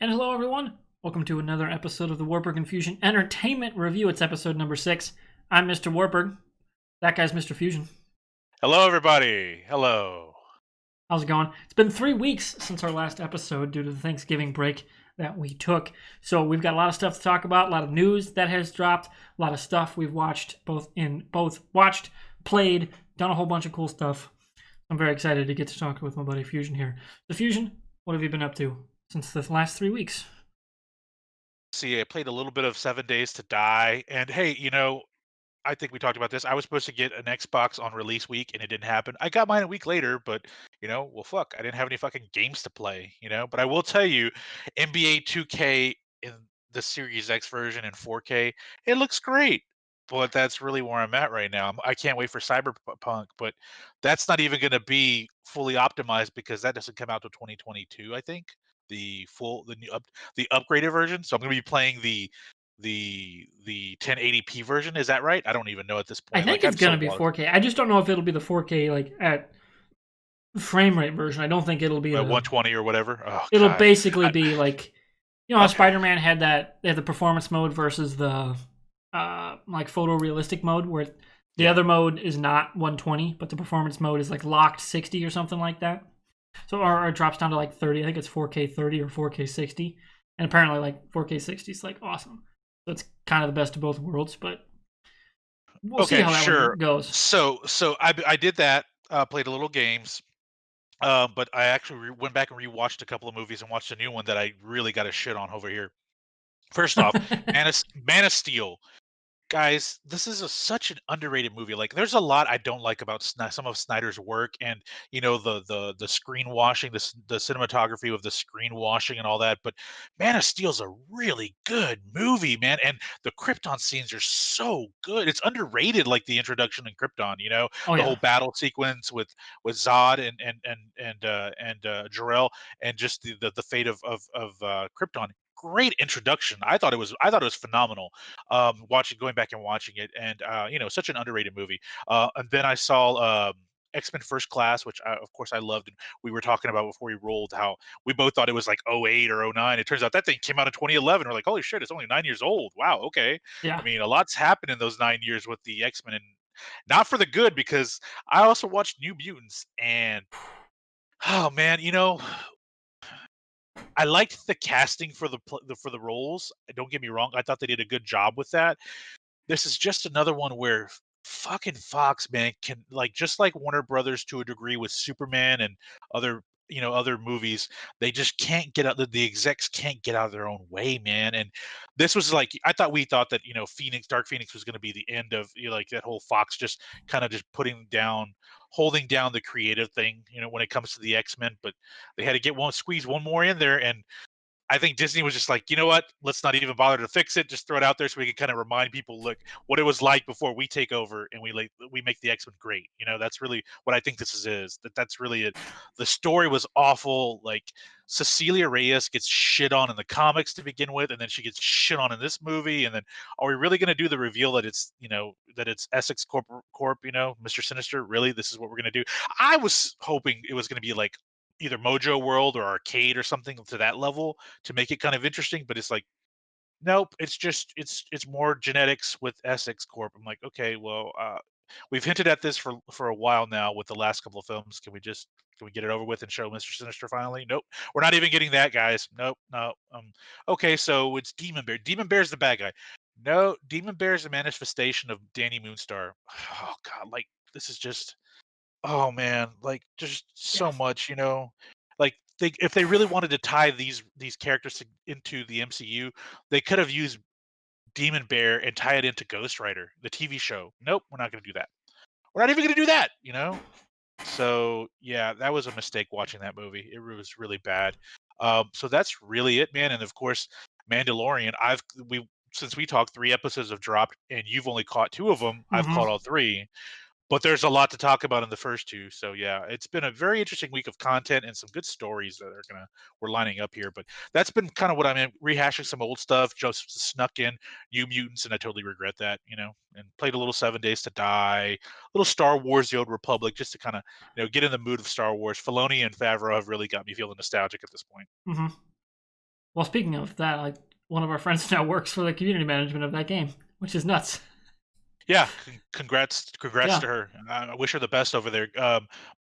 And hello, everyone. Welcome to another episode of the WARPburg Infusion Entertainment Review. It's episode number 6. I'm MrWartburg. That guy's Mr. Fusion. Hello, everybody. Hello. How's it going? It's been 3 weeks since our last episode due to the Thanksgiving break that we took. So we've got a lot of stuff to talk about, a lot of news that has dropped, a lot of stuff we've watched, both watched, played, done a whole bunch of cool stuff. I'm very excited to get to talk with my buddy Fusion here. So Fusion, what have you been up to since the last 3 weeks? See, I played a little bit of 7 Days to Die, and hey, I think we talked about this. I was supposed to get an Xbox on release week, and it didn't happen. I got mine a week later, but well, fuck, I didn't have any fucking games to play. But I will tell you, NBA 2K in the Series X version in 4K, it looks great. But that's really where I'm at right now. I can't wait for Cyberpunk, but that's not even going to be fully optimized because that doesn't come out till 2022, I think. The upgraded version. So I'm going to be playing the 1080p version. Is that right? I don't even know at this I point. think Like it's I'm so gonna be lost. 4K. I just don't know if it'll be the 4K like at frame rate version. I don't think it'll be the. 120 or whatever. Oh It'll God. basically be like, how Okay. Spider-Man had that. They had the performance mode versus the like photorealistic mode, where the Yeah. other mode is not 120, but the performance mode is like locked 60 or something like that. So or it drops down to like 30. I think it's 4K 30 or 4K 60, and apparently like 4K 60 is like awesome. So it's kind of the best of both worlds, but we'll see Okay. how that one Sure. goes. So I did that. Played a little games. But I actually went back and rewatched a couple of movies and watched a new one that I really got a shit on over here. First off, Man of Steel. Guys, this is such an underrated movie. Like, there's a lot I don't like about some of Snyder's work, and the screen washing, the cinematography of the screen washing and all that. But Man of Steel's a really good movie, man, and the Krypton scenes are so good. It's underrated, like the introduction in Krypton. Oh The yeah. whole battle sequence with Zod and Jor-El, and just the fate of Krypton. Great introduction. I thought it was phenomenal, going back and watching it, and such an underrated movie. And then I saw X-Men First Class, which of course I loved, and we were talking about before we rolled how we both thought it was like '08 or '09. It turns out that thing came out in 2011. We're like, holy shit, it's only 9 years old. Wow, okay. Yeah. I mean, a lot's happened in those 9 years with the X-Men, and not for the good, because I also watched New Mutants, and oh man, I liked the casting for the roles. Don't get me wrong, I thought they did a good job with that. This is just another one where fucking Fox, man, can, like, just like Warner Brothers to a degree with Superman and other other movies, they just can't get out, the execs can't get out of their own way, man. And this was like, we thought that Dark Phoenix was going to be the end of, like, that whole Fox just kind of just holding down the creative thing, when it comes to the X-Men. But they had to squeeze one more in there, and I think Disney was just like, you know what? Let's not even bother to fix it. Just throw it out there so we can kind of remind people, look, what it was like before we take over and we make the X-Men great. That's really what I think this is. That's really it. The story was awful. Like, Cecilia Reyes gets shit on in the comics to begin with, and then she gets shit on in this movie. And then, are we really going to do the reveal that it's Essex Corp, Mr. Sinister? Really, this is what we're going to do? I was hoping it was going to be like either Mojo World or Arcade or something to that level, to make it kind of interesting. But it's like, nope, it's just it's more genetics with Essex Corp. I'm like, okay, well, we've hinted at this for a while now with the last couple of films. Can we get it over with and show Mr. Sinister finally? Nope, we're not even getting that, guys. Nope, no. Okay, so it's Demon Bear. Demon Bear's the bad guy. No, Demon Bear is a manifestation of Danny Moonstar. Oh God, like, this is just, oh man, like, just Yeah. so much, Like, if they really wanted to tie these characters into the MCU, they could have used Demon Bear and tie it into Ghost Rider, the TV show. Nope, we're not going to do that. We're not even going to do that. So yeah, that was a mistake watching that movie. It was really bad. So that's really it, man. And of course, Mandalorian. We since we talked, 3 episodes have dropped, and you've only caught 2 of them. I've Mm-hmm. caught all 3. But there's a lot to talk about in the first 2, so yeah, it's been a very interesting week of content and some good stories that we're lining up here. But that's been kind of what I'm in, rehashing some old stuff, just snuck in New Mutants, and I totally regret that. And played a little 7 Days to Die, a little Star Wars: The Old Republic, just to kind of get in the mood of Star Wars. Filoni and Favreau have really got me feeling nostalgic at this point. Mm-hmm. Well, speaking of that, like one of our friends now works for the community management of that game, which is nuts. Yeah, congrats Yeah, to her. I wish her the best over there.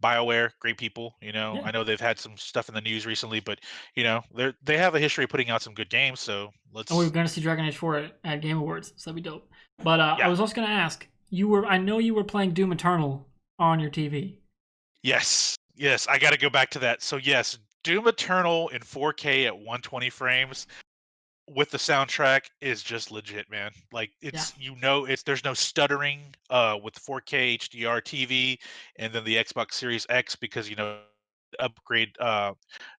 BioWare, great people. yeah. I know they've had some stuff in the news recently, but they have a history of putting out some good games. So And we were let's, going to see Dragon Age 4 at Game Awards, so that'd be dope. But I yeah, was also going to ask, I know you were playing Doom Eternal on your TV. yes, yes. I got to go back to that. So yes, Doom Eternal in 4K at 120 frames with the soundtrack is just legit, man. Like Yeah, it's there's no stuttering with 4K HDR TV and then the Xbox Series X because upgrade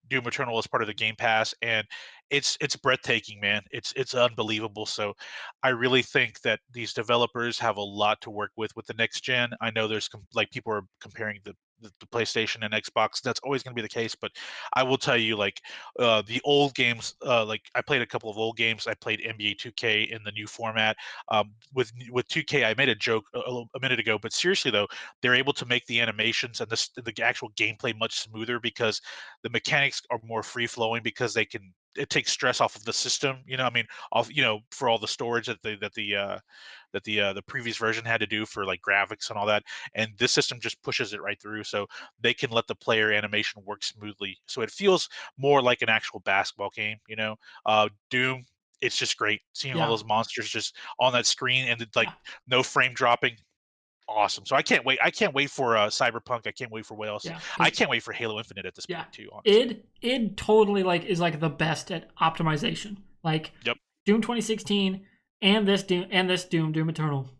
Doom Eternal as part of the Game Pass, and it's breathtaking, man. It's unbelievable. So I really think that these developers have a lot to work with the next gen. I know there's like people are comparing the PlayStation and Xbox. That's always going to be the case, but I will tell you, like the old games, like I played a couple of old games. I played NBA 2K in the new format. With 2K, I made a joke a minute ago, but seriously though, they're able to make the animations and the actual gameplay much smoother because the mechanics are more free flowing because it takes stress off of the system. I mean, for all the storage that the previous version had to do for like graphics and all that, and this system just pushes it right through, so they can let the player animation work smoothly, so it feels more like an actual basketball game. Doom. It's just great seeing all yeah, those monsters just on that screen and like yeah, no frame dropping. Awesome. So I can't wait. I can't wait for Cyberpunk. I can't wait for what else. yeah. I Because can't wait for Halo Infinite at this yeah, point too. Honestly. id totally like is like the best at optimization. Like Yep. Doom 2016 and this Doom Eternal.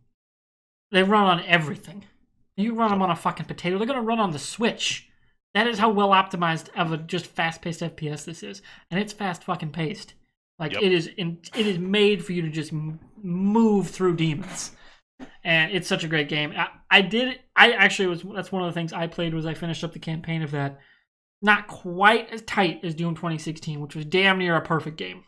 They run on everything. You run Yep. them on a fucking potato. They're gonna run on the Switch. That is how well optimized of a just fast-paced FPS this is, and it's fast fucking paced. Like Yep. it is made for you to just move through demons, and it's such a great game. I actually was that's one of the things I played was I finished up the campaign of that. Not quite as tight as Doom 2016, which was damn near a perfect game.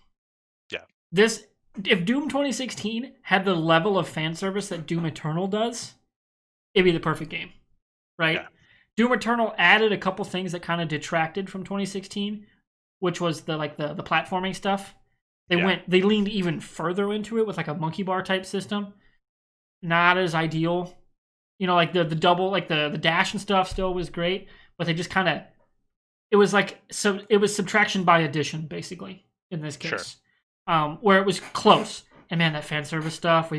Yeah. This if Doom 2016 had the level of fan service that Doom Eternal does, it'd be the perfect game, right? Yeah. Doom Eternal added a couple things that kind of detracted from 2016, which was the platforming stuff. Yeah. They leaned even further into it with like a monkey bar type system. Not as ideal. Like the double like the dash and stuff still was great, but they just kind of it was subtraction by addition basically in this Sure. case. Where it was close. And man, that fan service stuff, we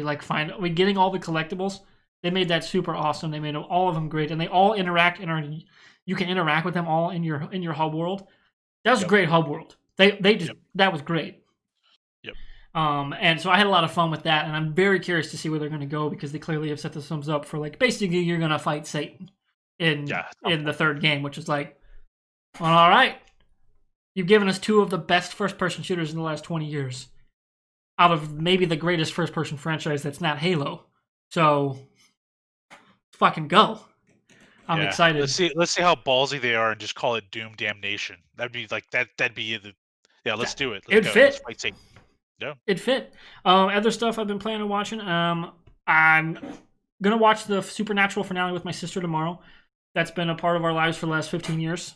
getting all the collectibles. They made that super awesome. They made all of them great, and they all interact you can interact with them all in your hub world. That was a Yep. great hub world. They just Yep. that was great. Yep. And so I had a lot of fun with that, and I'm very curious to see where they're going to go because they clearly have set the thumbs up for like basically you're going to fight Satan in Yeah. in the third game, which is like, well, all right, you've given us two of the best first-person shooters in the last 20 years, out of maybe the greatest first-person franchise that's not Halo. So, fucking go! I'm Yeah. excited. Let's see how ballsy they are and just call it Doom Damnation. That'd be like that. That'd be the. Yeah. Let's do it. Let's It'd go. Let's fit. fight Satan. Yeah. It fit. Other stuff I've been planning on watching. I'm gonna watch the Supernatural finale with my sister tomorrow. That's been a part of our lives for the last 15 years.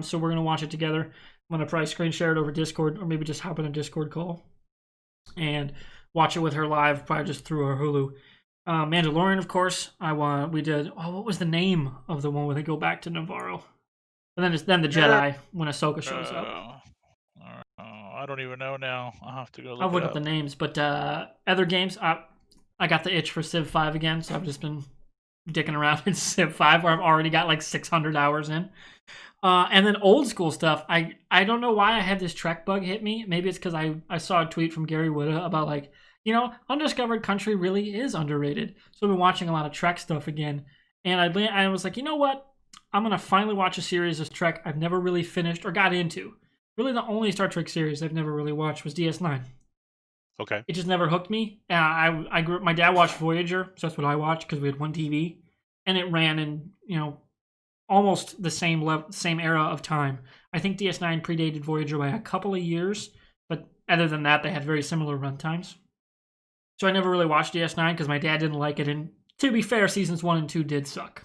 So we're gonna watch it together. I'm gonna probably screen share it over Discord, or maybe just hop on a Discord call and watch it with her live, probably just through our Hulu. Mandalorian, of course. We did. Oh, what was the name of the one where they go back to Navarro? And then the Jedi when Ahsoka shows up. I don't even know now. I'll have to go I'll look look it up the up. names, but other games. I got the itch for Civ 5 again, so I've just been dicking around in Civ 5, where I've already got like 600 hours in. And then old school stuff. I don't know why I had this Trek bug hit me. Maybe it's because I saw a tweet from Gary Whitta about like, Undiscovered Country really is underrated. So I've been watching a lot of Trek stuff again. And I was like, you know what? I'm going to finally watch a series of Trek I've never really finished or got into. Really, the only Star Trek series I've never really watched was DS9. Okay. It just never hooked me. I grew up, my dad watched Voyager, so that's what I watched because we had one TV. And it ran in, almost the same era of time. I think DS9 predated Voyager by a couple of years, but other than that, they had very similar run times. So I never really watched DS9 because my dad didn't like it, and to be fair, seasons 1 and 2 did suck,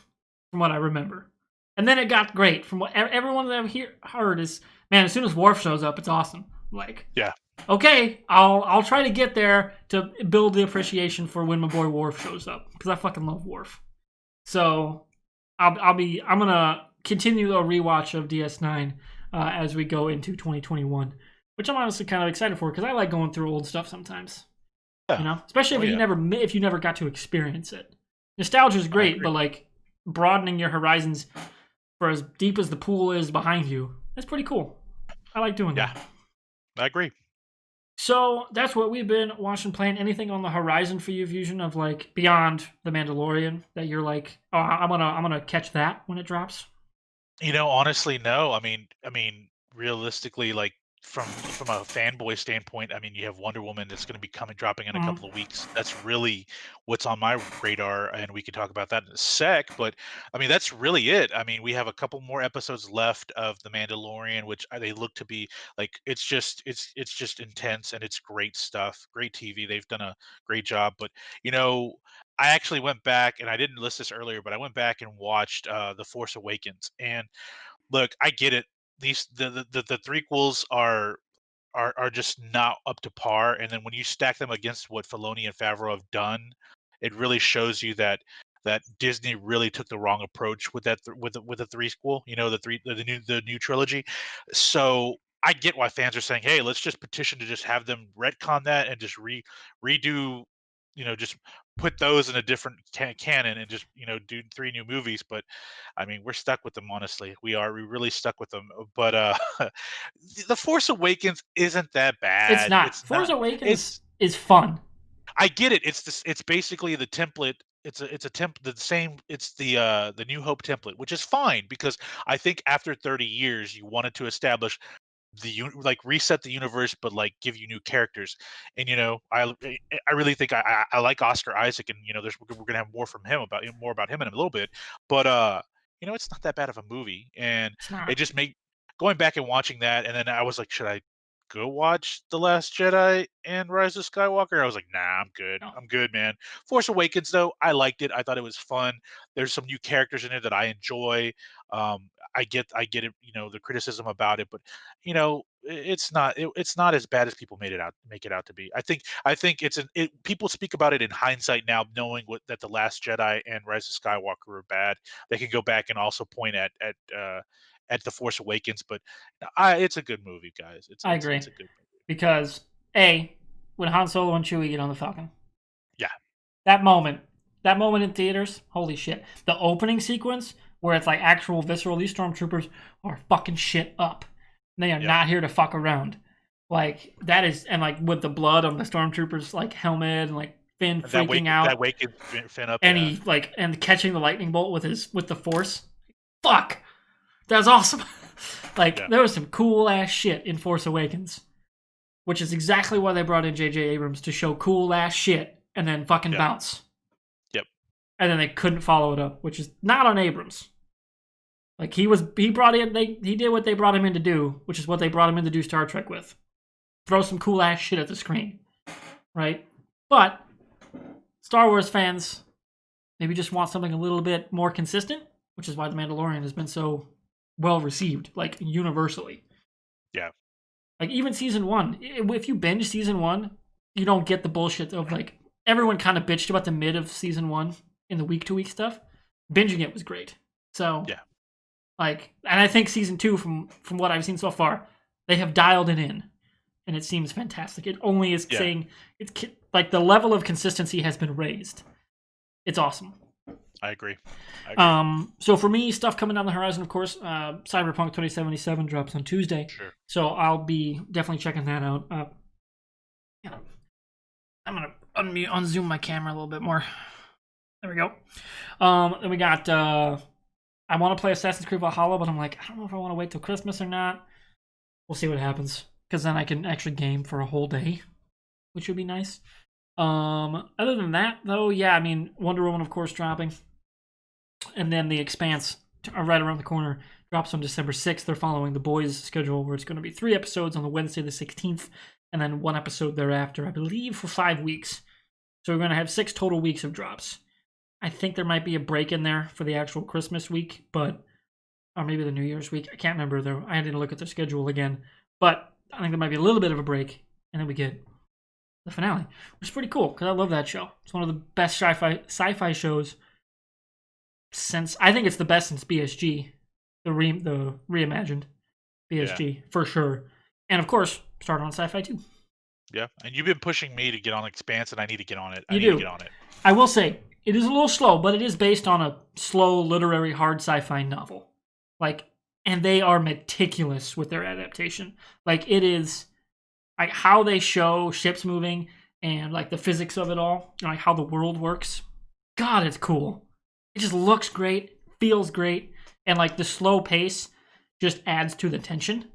from what I remember. And then it got great. From what everyone that I've heard is, man, as soon as Worf shows up, it's awesome. Like, Yeah. okay, I'll try to get there to build the appreciation for when my boy Worf shows up, because I fucking love Worf. So I'm gonna continue a rewatch of DS9 as we go into 2021, which I'm honestly kind of excited for because I like going through old stuff sometimes. You Yeah. know, especially Oh, if you never got to experience it. Nostalgia is I great, agree. but like broadening your horizons for as deep as the pool is behind you, that's pretty cool. I like doing Yeah, that. I agree. So that's what we've been watching. Playing anything on the horizon for you, Fusion, of like beyond the Mandalorian that you're like, oh, I'm gonna catch that when it drops. Honestly, no. I mean, realistically, like from a fanboy standpoint, I mean, you have Wonder Woman that's going to be dropping in a Mhm. couple of weeks. That's really what's on my radar, and we can talk about that in a sec. But I mean, that's really it. I mean, we have a couple more episodes left of The Mandalorian, which they look to be like it's just intense and it's great stuff, great TV. They've done a great job. But you know. I actually went back and I didn't list this earlier, but I went back and watched The Force Awakens. And look, I get it. These the threequels are just not up to par. And then when you stack them against what Filoni and Favreau have done, it really shows you that Disney really took the wrong approach with with the threequel. The new trilogy. So I get why fans are saying, "Hey, let's just petition to just have them retcon that and just redo." Just put those in a different canon and just do three new movies. But I mean, we're stuck with them, honestly. We really stuck with them. But The Force Awakens isn't that It's bad. not. It's Force not. Awakens It's is fun. I get it. It's basically the template. It's a the same. It's the New Hope template, which is fine because I think after 30 years, you wanted to establish like reset the universe, but like give you new characters. And I really think I like Oscar Isaac, and we're gonna have more about him in a little bit. But it's not that bad of a movie, and It's not. it just made going back and watching that, and then I was like, should I go watch The Last Jedi and Rise of Skywalker? I was like, nah, I'm good. No. I'm good, man. Force Awakens, though, I liked it. I thought it was fun. There's some new characters in it that I enjoy. I get it, the criticism about it, but it's not as bad as people make it out to be. I think people speak about it in hindsight now, knowing that The Last Jedi and Rise of Skywalker were bad. They can go back and also point at The Force Awakens, but it's a good movie, guys. It's I it's agree it's a good movie. because when Han Solo and Chewie get on the Falcon, Yeah, that moment, that moment in theaters, holy shit! The opening sequence where it's like actual visceral. These stormtroopers are fucking shit up. They are yep. not here to fuck around. Like that is, and like with the blood on the stormtroopers like helmet and like Finn And that freaking wake out, wakens Finn up. and Yeah, he like and catching the lightning bolt with the Force. Fuck, that's awesome. Like yeah, there was some cool ass shit in Force Awakens, which is exactly why they brought in J.J. Abrams to show cool ass shit and then fucking yep, bounce. yep. And then they couldn't follow it up, which is not on Abrams. Like he did what they brought him in to do, which is what they brought him in to do Star Trek with. Throw some cool ass shit at the screen, right? But Star Wars fans maybe just want something a little bit more consistent, which is why The Mandalorian has been so well received, like universally. Yeah, Like even season one, if you binge season one, you don't get the bullshit of like everyone kind of bitched about the mid of season one in the week to week stuff. Binging it was great. So yeah, like, and I think season two, from what I've seen so far, they have dialed it in, and it seems fantastic. It only is yeah. saying like the level of consistency has been raised. It's awesome. I agree. I agree. So for me, stuff coming down the horizon, of course, Cyberpunk 2077 drops on Tuesday, Sure. so I'll be definitely checking that out. I'm gonna unzoom my camera a little bit more. There we go. Then we got. I want to play Assassin's Creed Valhalla, but I'm like, I don't know if I want to wait till Christmas or not. We'll see what happens, because then I can actually game for a whole day, which would be nice. Other than that, though, yeah, I mean, Wonder Woman, of course, dropping. And then The Expanse, right around the corner, drops on December 6th. They're following The Boys' schedule, where it's going to be 3 episodes on the Wednesday the 16th, and then 1 episode thereafter, I believe, for 5 weeks. So we're going to have 6 total weeks of drops. I think there might be a break in there for the actual Christmas week, or maybe the New Year's week. I can't remember, though. I didn't look at their schedule again. But I think there might be a little bit of a break, and then we get the finale, which is pretty cool because I love that show. It's one of the best sci-fi shows since I think it's the best since BSG, the reimagined BSG for sure, and of course started on Sci-Fi too. Yeah, and you've been pushing me to get on Expanse, and I need to get on it. You do. I will say it is a little slow, but it is based on a slow literary hard sci-fi novel. Like, and they are meticulous with their adaptation. Like, it is like how they show ships moving and like the physics of it all, and like how the world works. God, it's cool. It just looks great, feels great, and like the slow pace just adds to the tension.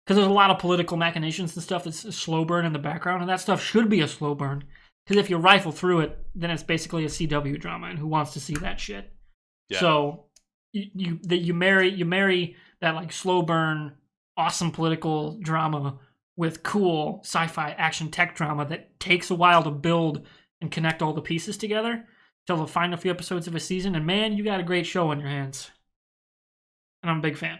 Because there's a lot of political machinations and stuff that's a slow burn in the background, and that stuff should be a slow burn. Because if you rifle through it, then it's basically a CW drama, and who wants to see that shit? Yeah. So you marry that like slow burn, awesome political drama with cool sci-fi action tech drama that takes a while to build and connect all the pieces together till the final few episodes of a season, and man, you got a great show on your hands. And I'm a big fan.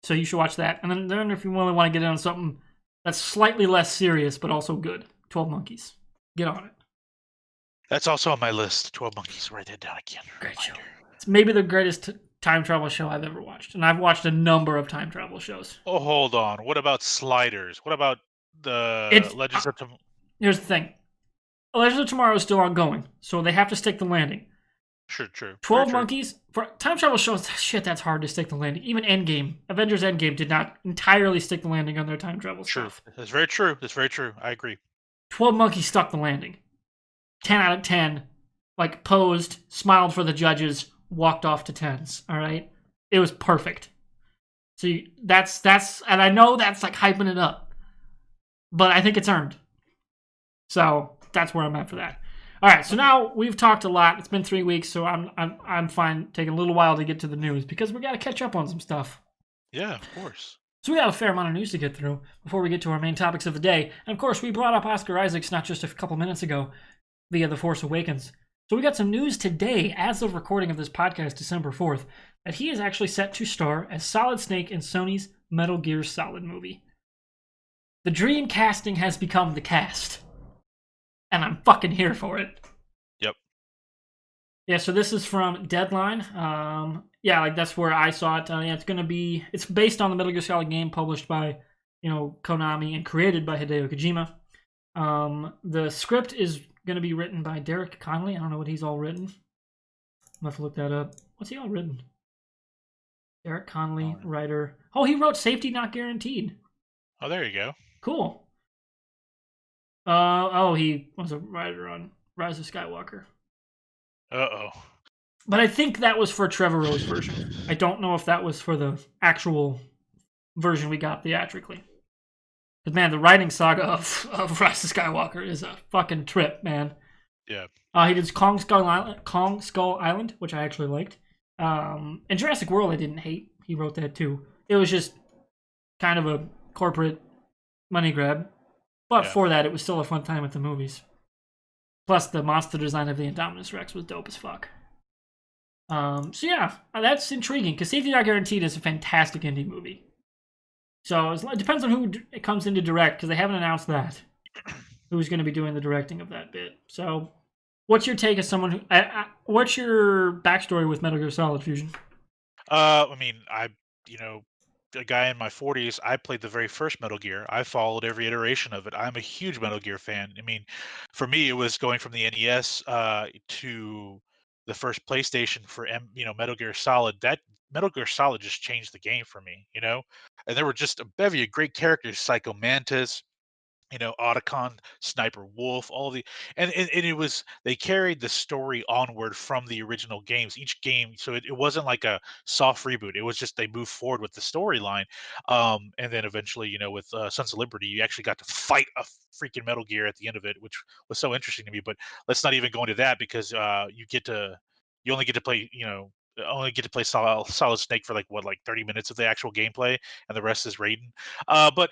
So you should watch that. And then if you really want to get in on something that's slightly less serious but also good, 12 Monkeys. Get on it. That's also on my list. 12 Monkeys. Write that down again. Great show. It's maybe the greatest time travel show I've ever watched. And I've watched a number of time travel shows. Oh, hold on. What about Sliders? What about the Legends of Tomorrow? Here's the thing. Legends of Tomorrow is still ongoing, so they have to stick the landing. Sure, true. 12 Monkeys, for time travel shows, shit, that's hard to stick the landing. Even Endgame, Avengers Endgame did not entirely stick the landing on their time travel stuff. True. That's very true. That's very true. I agree. 12 Monkeys stuck the landing. 10 out of 10. Like, posed, smiled for the judges, walked off to 10s, all right? It was perfect. So that's, and I know that's like hyping it up, but I think it's earned. So that's where I'm at for that. All right, so now we've talked a lot. It's been 3 weeks, so I'm fine taking a little while to get to the news because we got to catch up on some stuff. Yeah, of course. So we got a fair amount of news to get through before we get to our main topics of the day. And of course, we brought up Oscar Isaacs not just a couple minutes ago via The Force Awakens. So we got some news today, as of recording of this podcast, December 4th, that he is actually set to star as Solid Snake in Sony's Metal Gear Solid movie. The dream casting has become the cast. And I'm fucking here for it. Yep. Yeah, so this is from Deadline. Yeah, like that's where I saw it. Yeah, it's based on the Metal Gear Solid game published by, Konami and created by Hideo Kojima. The script is going to be written by Derek Connolly. I don't know what he's all written. I'm going to have to look that up. What's he all written? Derek Connolly, writer. Oh, he wrote Safety Not Guaranteed. Oh, there you go. Cool. He was a writer on Rise of Skywalker. Uh-oh. But I think that was for Trevorrow's version. I don't know if that was for the actual version we got theatrically. But man, the writing saga of Rise of Skywalker is a fucking trip, man. Yeah. He did Kong Skull Island, which I actually liked. And Jurassic World I didn't hate. He wrote that too. It was just kind of a corporate money grab. But for that, it was still a fun time at the movies. Plus, the monster design of the Indominus Rex was dope as fuck. So yeah, that's intriguing, because Safety Not Guaranteed is a fantastic indie movie. So it depends on who it comes in to direct, because they haven't announced that. Who's going to be doing the directing of that bit. So, what's your take as someone who... what's your backstory with Metal Gear Solid, Fusion? A guy in my 40s, I played the very first Metal Gear. I followed every iteration of it. I'm a huge Metal Gear fan. I mean, for me, it was going from the NES to the first PlayStation for Metal Gear Solid. That Metal Gear Solid just changed the game for me, And there were just a bevy of great characters: Psycho Mantis, Otacon, Sniper Wolf, and it was, they carried the story onward from the original games. Each game, so it wasn't like a soft reboot. It was just they moved forward with the storyline, and then eventually, with Sons of Liberty, you actually got to fight a freaking Metal Gear at the end of it, which was so interesting to me. But let's not even go into that, because you only get to play, Solid Snake for like 30 minutes of the actual gameplay, and the rest is Raiden. But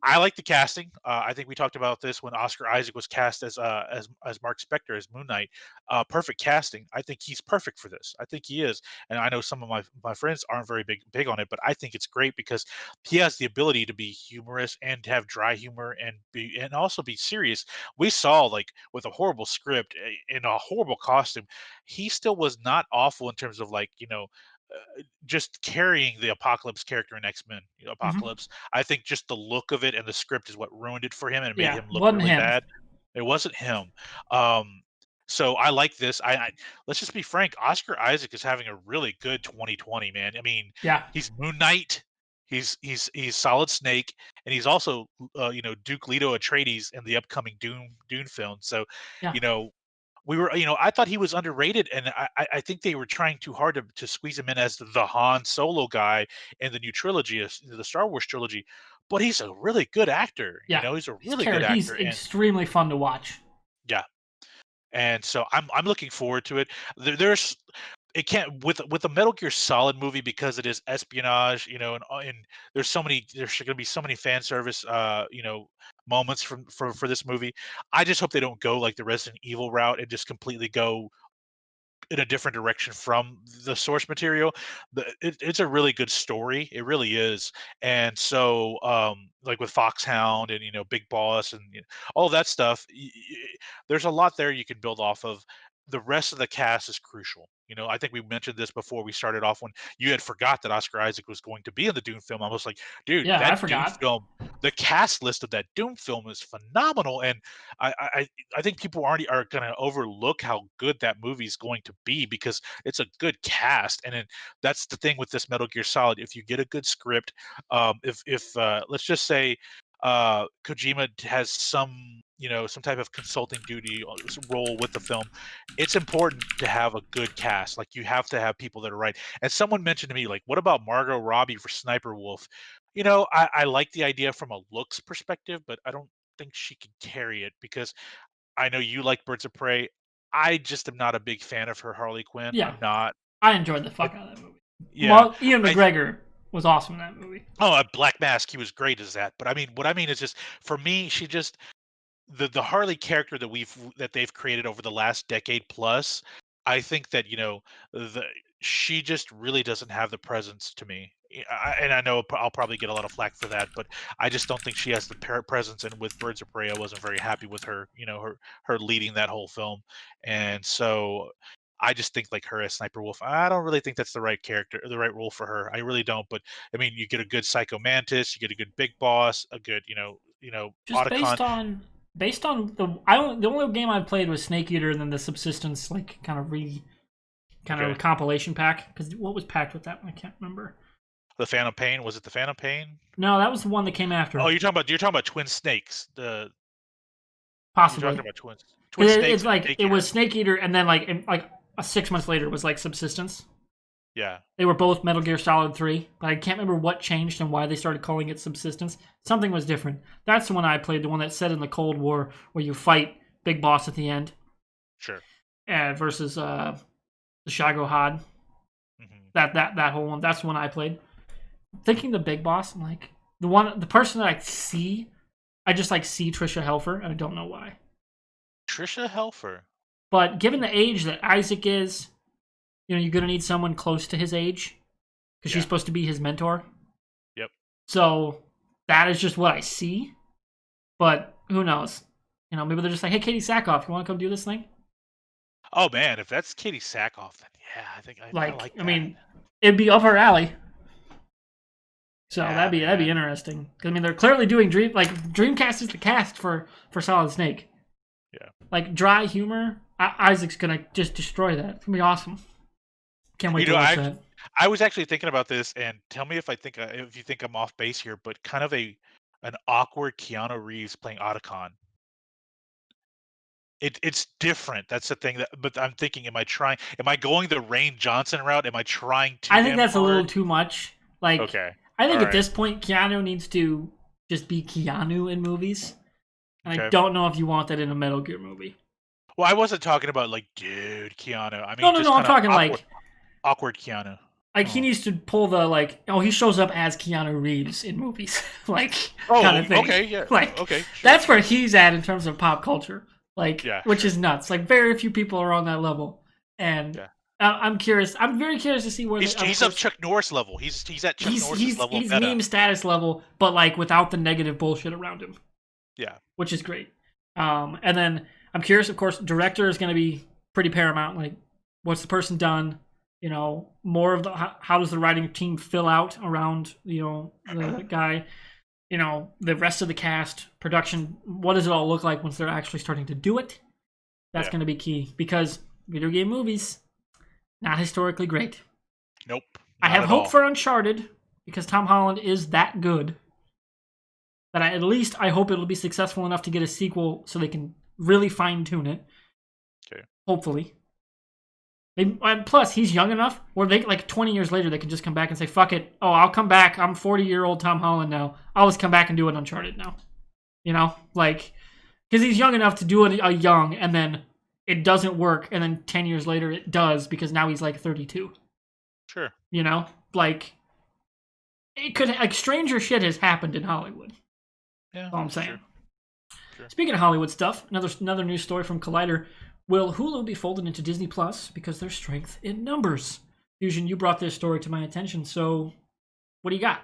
I like the casting. I think we talked about this when Oscar Isaac was cast as Mark Spector as Moon Knight. Perfect casting. I think he's perfect for this. I think he is, and I know some of my friends aren't very big on it, but I think it's great because he has the ability to be humorous and to have dry humor and also be serious. We saw like with a horrible script in a horrible costume, he still was not awful in terms of like just carrying the Apocalypse character in X-Men Hmm. Apocalypse. I think just the look of it and the script is what ruined it for him and made Yeah, him look wasn't really him. bad. It wasn't him. Um, so I like this. Let's just be frank. Oscar Isaac is having a really good 2020, man. I mean, Yeah, he's Moon Knight. He's Solid Snake, and he's also Duke Leto Atreides in the upcoming Dune film. So, yeah, you know, I thought he was underrated, and I think they were trying too hard to squeeze him in as the Han Solo guy in the new trilogy, the Star Wars trilogy. But he's a really good actor. yeah. He's a really good He's actor, and extremely fun to watch. yeah, and so I'm looking forward to it. There's it can't with a Metal Gear Solid movie because it is espionage, and there's going to be so many fan service, moments for this movie. I just hope they don't go like the Resident Evil route and just completely go in a different direction from the source material. It's a really good story. It really is. And so, like with Foxhound and Big Boss and all that stuff, there's a lot there you can build off of. The rest of the cast is crucial. I think we mentioned this before we started off when you had forgot that Oscar Isaac was going to be in the Dune film. I was like, dude, Yeah, I that Dune forgot. film, the cast list of that Dune film is phenomenal, and I I, I think people already are going to overlook how good that movie is going to be because it's a good cast. And then that's the thing with this Metal Gear Solid. If you get a good script, if let's just say Kojima has some type of consulting duty role with the film, it's important to have a good cast. Like you have to have people that are right. And someone mentioned to me, like, what about Margot Robbie for Sniper Wolf? I like the idea from a looks perspective, but I don't think she could carry it because I know you like Birds of Prey. I just am not a big fan of her Harley Quinn. Yeah, I'm not. I enjoyed the I, fuck out of that movie. yeah, Ian I McGregor was awesome in that movie. Black Mask. He was great as that. But I mean, what I mean is just for me, she just the Harley character that they've created over the last decade plus, I think that the she just really doesn't have the presence to me. And I know I'll probably get a lot of flack for that, but I just don't think she has the presence. And with Birds of Prey, I wasn't very happy with her. Her leading that whole film, and so I just think like her as Sniper Wolf, I don't really think that's the right character, the right role for her. I really don't. But I mean, you get a good Psycho Mantis, you get a good Big Boss, a good Just Otacon. the only game I've played was Snake Eater and then the Subsistence like kind of Okay. compilation pack because what was packed with that one I can't remember. The Phantom Pain, was it the Phantom Pain? No, that was the one that came Oh, after, you're talking about Twin Snakes. You're possibly. talking about Twin 'Cause Snakes it's and like Snake it Eater. was Snake Eater and then like 6 months later it was like Subsistence. Yeah. They were both Metal Gear Solid 3, but I can't remember what changed and why they started calling it Subsistence. Something was different. That's the one I played, the one that's set in the Cold War, where you fight Big Boss at the end Sure. versus the Shago Had. Hmm. That whole one. That's the one I played. Thinking the Big Boss, I'm like the person that I see, I just like see Trisha Helfer, and I don't know why. Trisha Helfer. But given the age that Isaac is, you're gonna need someone close to his age because she's Yeah. supposed to be his mentor. Yep. So that is just what I see. But who knows? Maybe they're just like, hey, Katie Sackhoff, you want to come do this thing? Oh man, if that's Katie Sackhoff, then yeah, I think I Like, like I that. mean, it'd be up her alley. So Yeah, that'd be man. interesting. 'Cause, I mean, they're clearly doing Dreamcast is the cast for Solid Snake. Yeah. Like dry humor, Isaac's gonna just destroy that. It's gonna be awesome. Can't wait You to know, watch I that. I was actually thinking about this, and tell me if you think I'm off base here, but kind of an awkward Keanu Reeves playing Otacon. It's different. That's the thing but I'm thinking, am I going the Rain Johnson route? Am I trying too I think damn that's a little hard? too much. Like, Okay. I All think at right. this point, Keanu needs to just be Keanu in movies. And I Okay. don't know if you want that in a Metal Gear movie. Well, I wasn't talking about like, dude, Keanu. I No, mean, no, just no. I'm kind of talking awkward, like awkward Keanu. Like, he needs to pull the, like, he shows up as Keanu Reeves in movies. Like, kind of thing. Okay, yeah. Like, okay, sure. That's where he's at in terms of pop culture. Like, Yeah, which sure. is nuts. Like, very few people are on that level. And I'm curious. I'm very curious to see where he's of Chuck Norris level. He's at Chuck Norris's level of he's meta. meme status level, but, like, without the negative bullshit around him. Yeah. Which is great. And then I'm curious, of course, director is going to be pretty paramount. Like, what's the person done? You know, more of the how does the writing team fill out around, you know, the guy? You know, the rest of the cast, production. What does it all look like once they're actually starting to do it? That's going to be key, because video game movies, not historically great. Nope. I have hope for Uncharted, because Tom Holland is that good. That at least I hope it'll be successful enough to get a sequel so they can really fine tune it. Okay. Hopefully. And plus, he's young enough where they, like, 20 years later, they can just come back and say, fuck it. Oh, I'll come back. I'm 40-year-old Tom Holland now. I'll just come back and do an Uncharted now. You know? Like, because he's young enough to do it a young, and then it doesn't work, and then 10 years later it does, because now he's, like, 32. Sure. You know? Like, it could, like, stranger shit has happened in Hollywood. Yeah. That's all I'm saying. Sure. Speaking of Hollywood stuff, another news story from Collider. Will Hulu be folded into Disney Plus because there's strength in numbers? Fusion, you brought this story to my attention, so what do you got?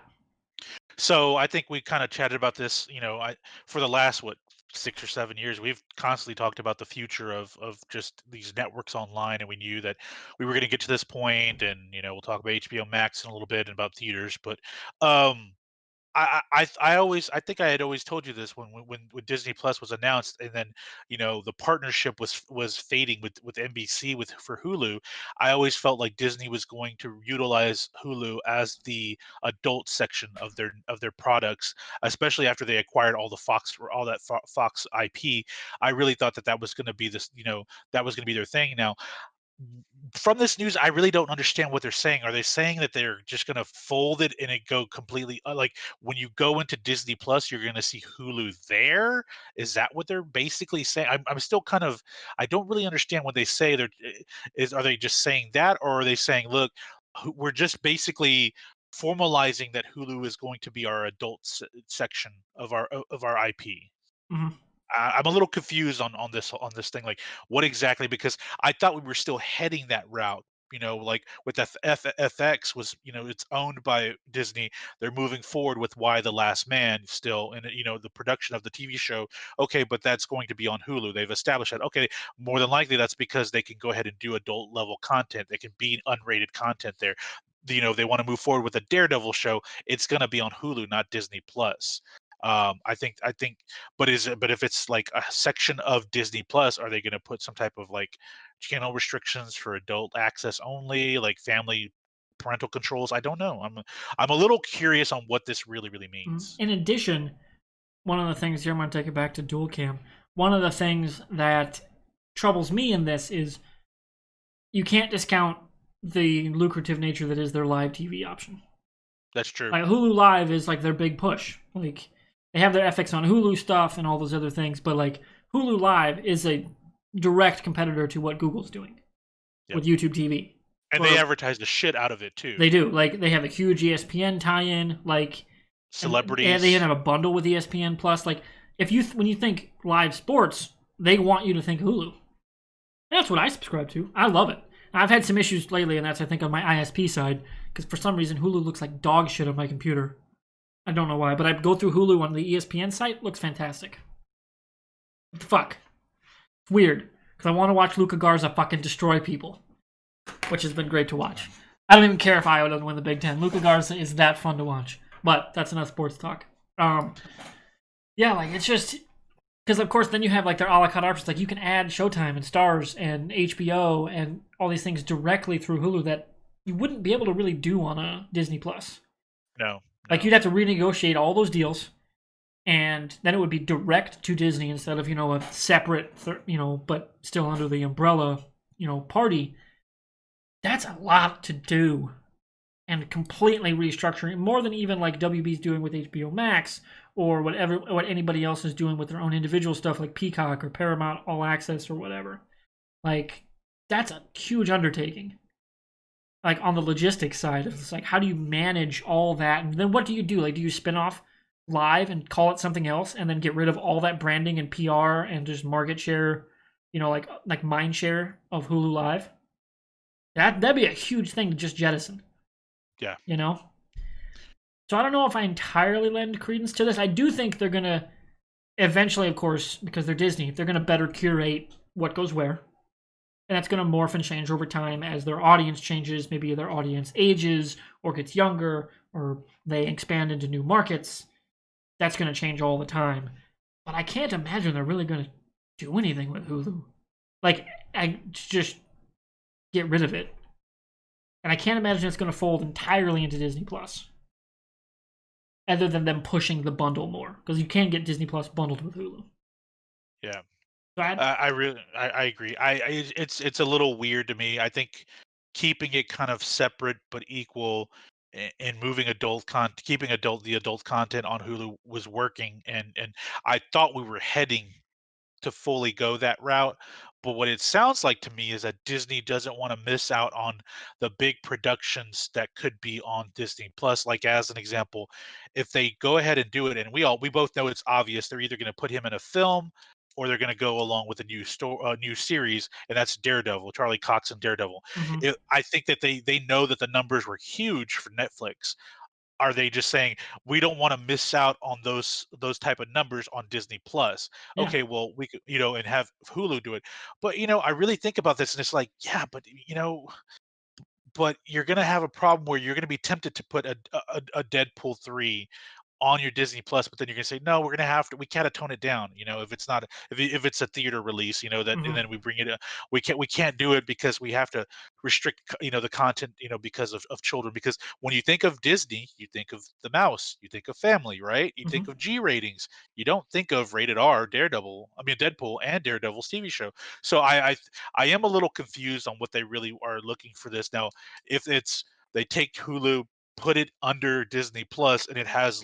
So I think we kind of chatted about this, you know, for the last 6 or 7 years, we've constantly talked about the future of just these networks online, and we knew that we were going to get to this point, and you know, we'll talk about HBO Max in a little bit and about theaters, but um I think I had always told you this when Disney Plus was announced, and then you know the partnership was fading with NBC for Hulu. I always felt like Disney was going to utilize Hulu as the adult section of their products, especially after they acquired all that Fox IP. I really thought that was going to be this, you know, that was going to be their thing. Now, from this news, I really don't understand what they're saying. Are they saying that they're just going to fold it and it go completely, like when you go into Disney Plus, you're going to see Hulu there? Is that what they're basically saying? I'm still kind of, I don't really understand what they say. Are they just saying that, or are they saying, look, we're just basically formalizing that Hulu is going to be our adult section of our IP? Mm-hmm. I'm a little confused on this thing. Like, what exactly? Because I thought we were still heading that route. You know, like with FX was, you know, it's owned by Disney. They're moving forward with Why the Last Man still, and you know, the production of the TV show. Okay, but that's going to be on Hulu. They've established that. Okay, more than likely that's because they can go ahead and do adult level content. They can be unrated content there. You know, they want to move forward with a Daredevil show. It's going to be on Hulu, not Disney Plus. I think, but if it's like a section of Disney Plus, are they going to put some type of like channel restrictions for adult access only, like family parental controls? I don't know. I'm a little curious on what this really means. In addition, one of the things here, I'm going to take it back to dual cam. One of the things that troubles me in this is you can't discount the lucrative nature that is their live TV option. That's true. Like, Hulu Live is like their big push. Like, they have their FX on Hulu stuff and all those other things, but like Hulu Live is a direct competitor to what Google's doing with YouTube TV. And they advertise the shit out of it too. They do. Like, they have a huge ESPN tie-in, like celebrities. And they have a bundle with ESPN Plus. Like, when you think live sports, they want you to think Hulu. And that's what I subscribe to. I love it. I've had some issues lately, and that's, I think, on my ISP side, because for some reason Hulu looks like dog shit on my computer. I don't know why, but I go through Hulu on the ESPN site. It looks fantastic. What the fuck? It's weird, because I want to watch Luka Garza fucking destroy people, which has been great to watch. I don't even care if Iowa doesn't win the Big Ten. Luka Garza is that fun to watch. But that's enough sports talk. Yeah, like, it's just... Because, of course, then you have, like, their a la carte options. Like, you can add Showtime and Stars and HBO and all these things directly through Hulu that you wouldn't be able to really do on a Disney Plus. No. Like, you'd have to renegotiate all those deals, and then it would be direct to Disney instead of, you know, a separate, but still under the umbrella, party. That's a lot to do. And completely restructuring, more than even like WB's doing with HBO Max, or what anybody else is doing with their own individual stuff like Peacock or Paramount All Access or whatever. Like, that's a huge undertaking. like on the logistics side, it's like how do you manage all that, and then what do you do? Like, do you spin off live and call it something else, and then get rid of all that branding and PR and just market share, like mind share of Hulu Live? That'd be a huge thing to just jettison. Yeah. You know. So I don't know if I entirely lend credence to this. I do think they're gonna eventually, of course, because they're Disney, they're gonna better curate what goes where. And that's going to morph and change over time as their audience changes. Maybe their audience ages or gets younger or they expand into new markets. That's going to change all the time. But I can't imagine they're really going to do anything with Hulu. Like, I just get rid of it. And I can't imagine it's going to fold entirely into Disney Plus. Other than them pushing the bundle more. Because you can get Disney Plus bundled with Hulu. Yeah. So I agree. It's a little weird to me. I think keeping it kind of separate but equal and moving keeping the adult content on Hulu was working, and I thought we were heading to fully go that route. But what it sounds like to me is that Disney doesn't want to miss out on the big productions that could be on Disney Plus. Like as an example, if they go ahead and do it, and we both know it's obvious, they're either going to put him in a film or they're going to go along with a new series, and that's Daredevil, Charlie Cox and Daredevil. mm-hmm. I think that they know that the numbers were huge for Netflix. Are they just saying we don't want to miss out on those type of numbers on Disney Plus? Yeah. Okay, well we could, and have Hulu do it. But I really think about this and it's like, yeah, but you're gonna have a problem where you're gonna be tempted to put a Deadpool 3 on your Disney Plus, but then you're gonna say, no, we can't tone it down. If it's not if it's a theater release, that and Mm-hmm. then we bring it. We can't do it because we have to restrict the content, because of children. Because when you think of Disney, you think of the mouse, you think of family, right? You Mm-hmm. think of G ratings. You don't think of rated R Deadpool and Daredevil's TV show. So I am a little confused on what they really are looking for this now. If it's they take Hulu, put it under Disney Plus, and it has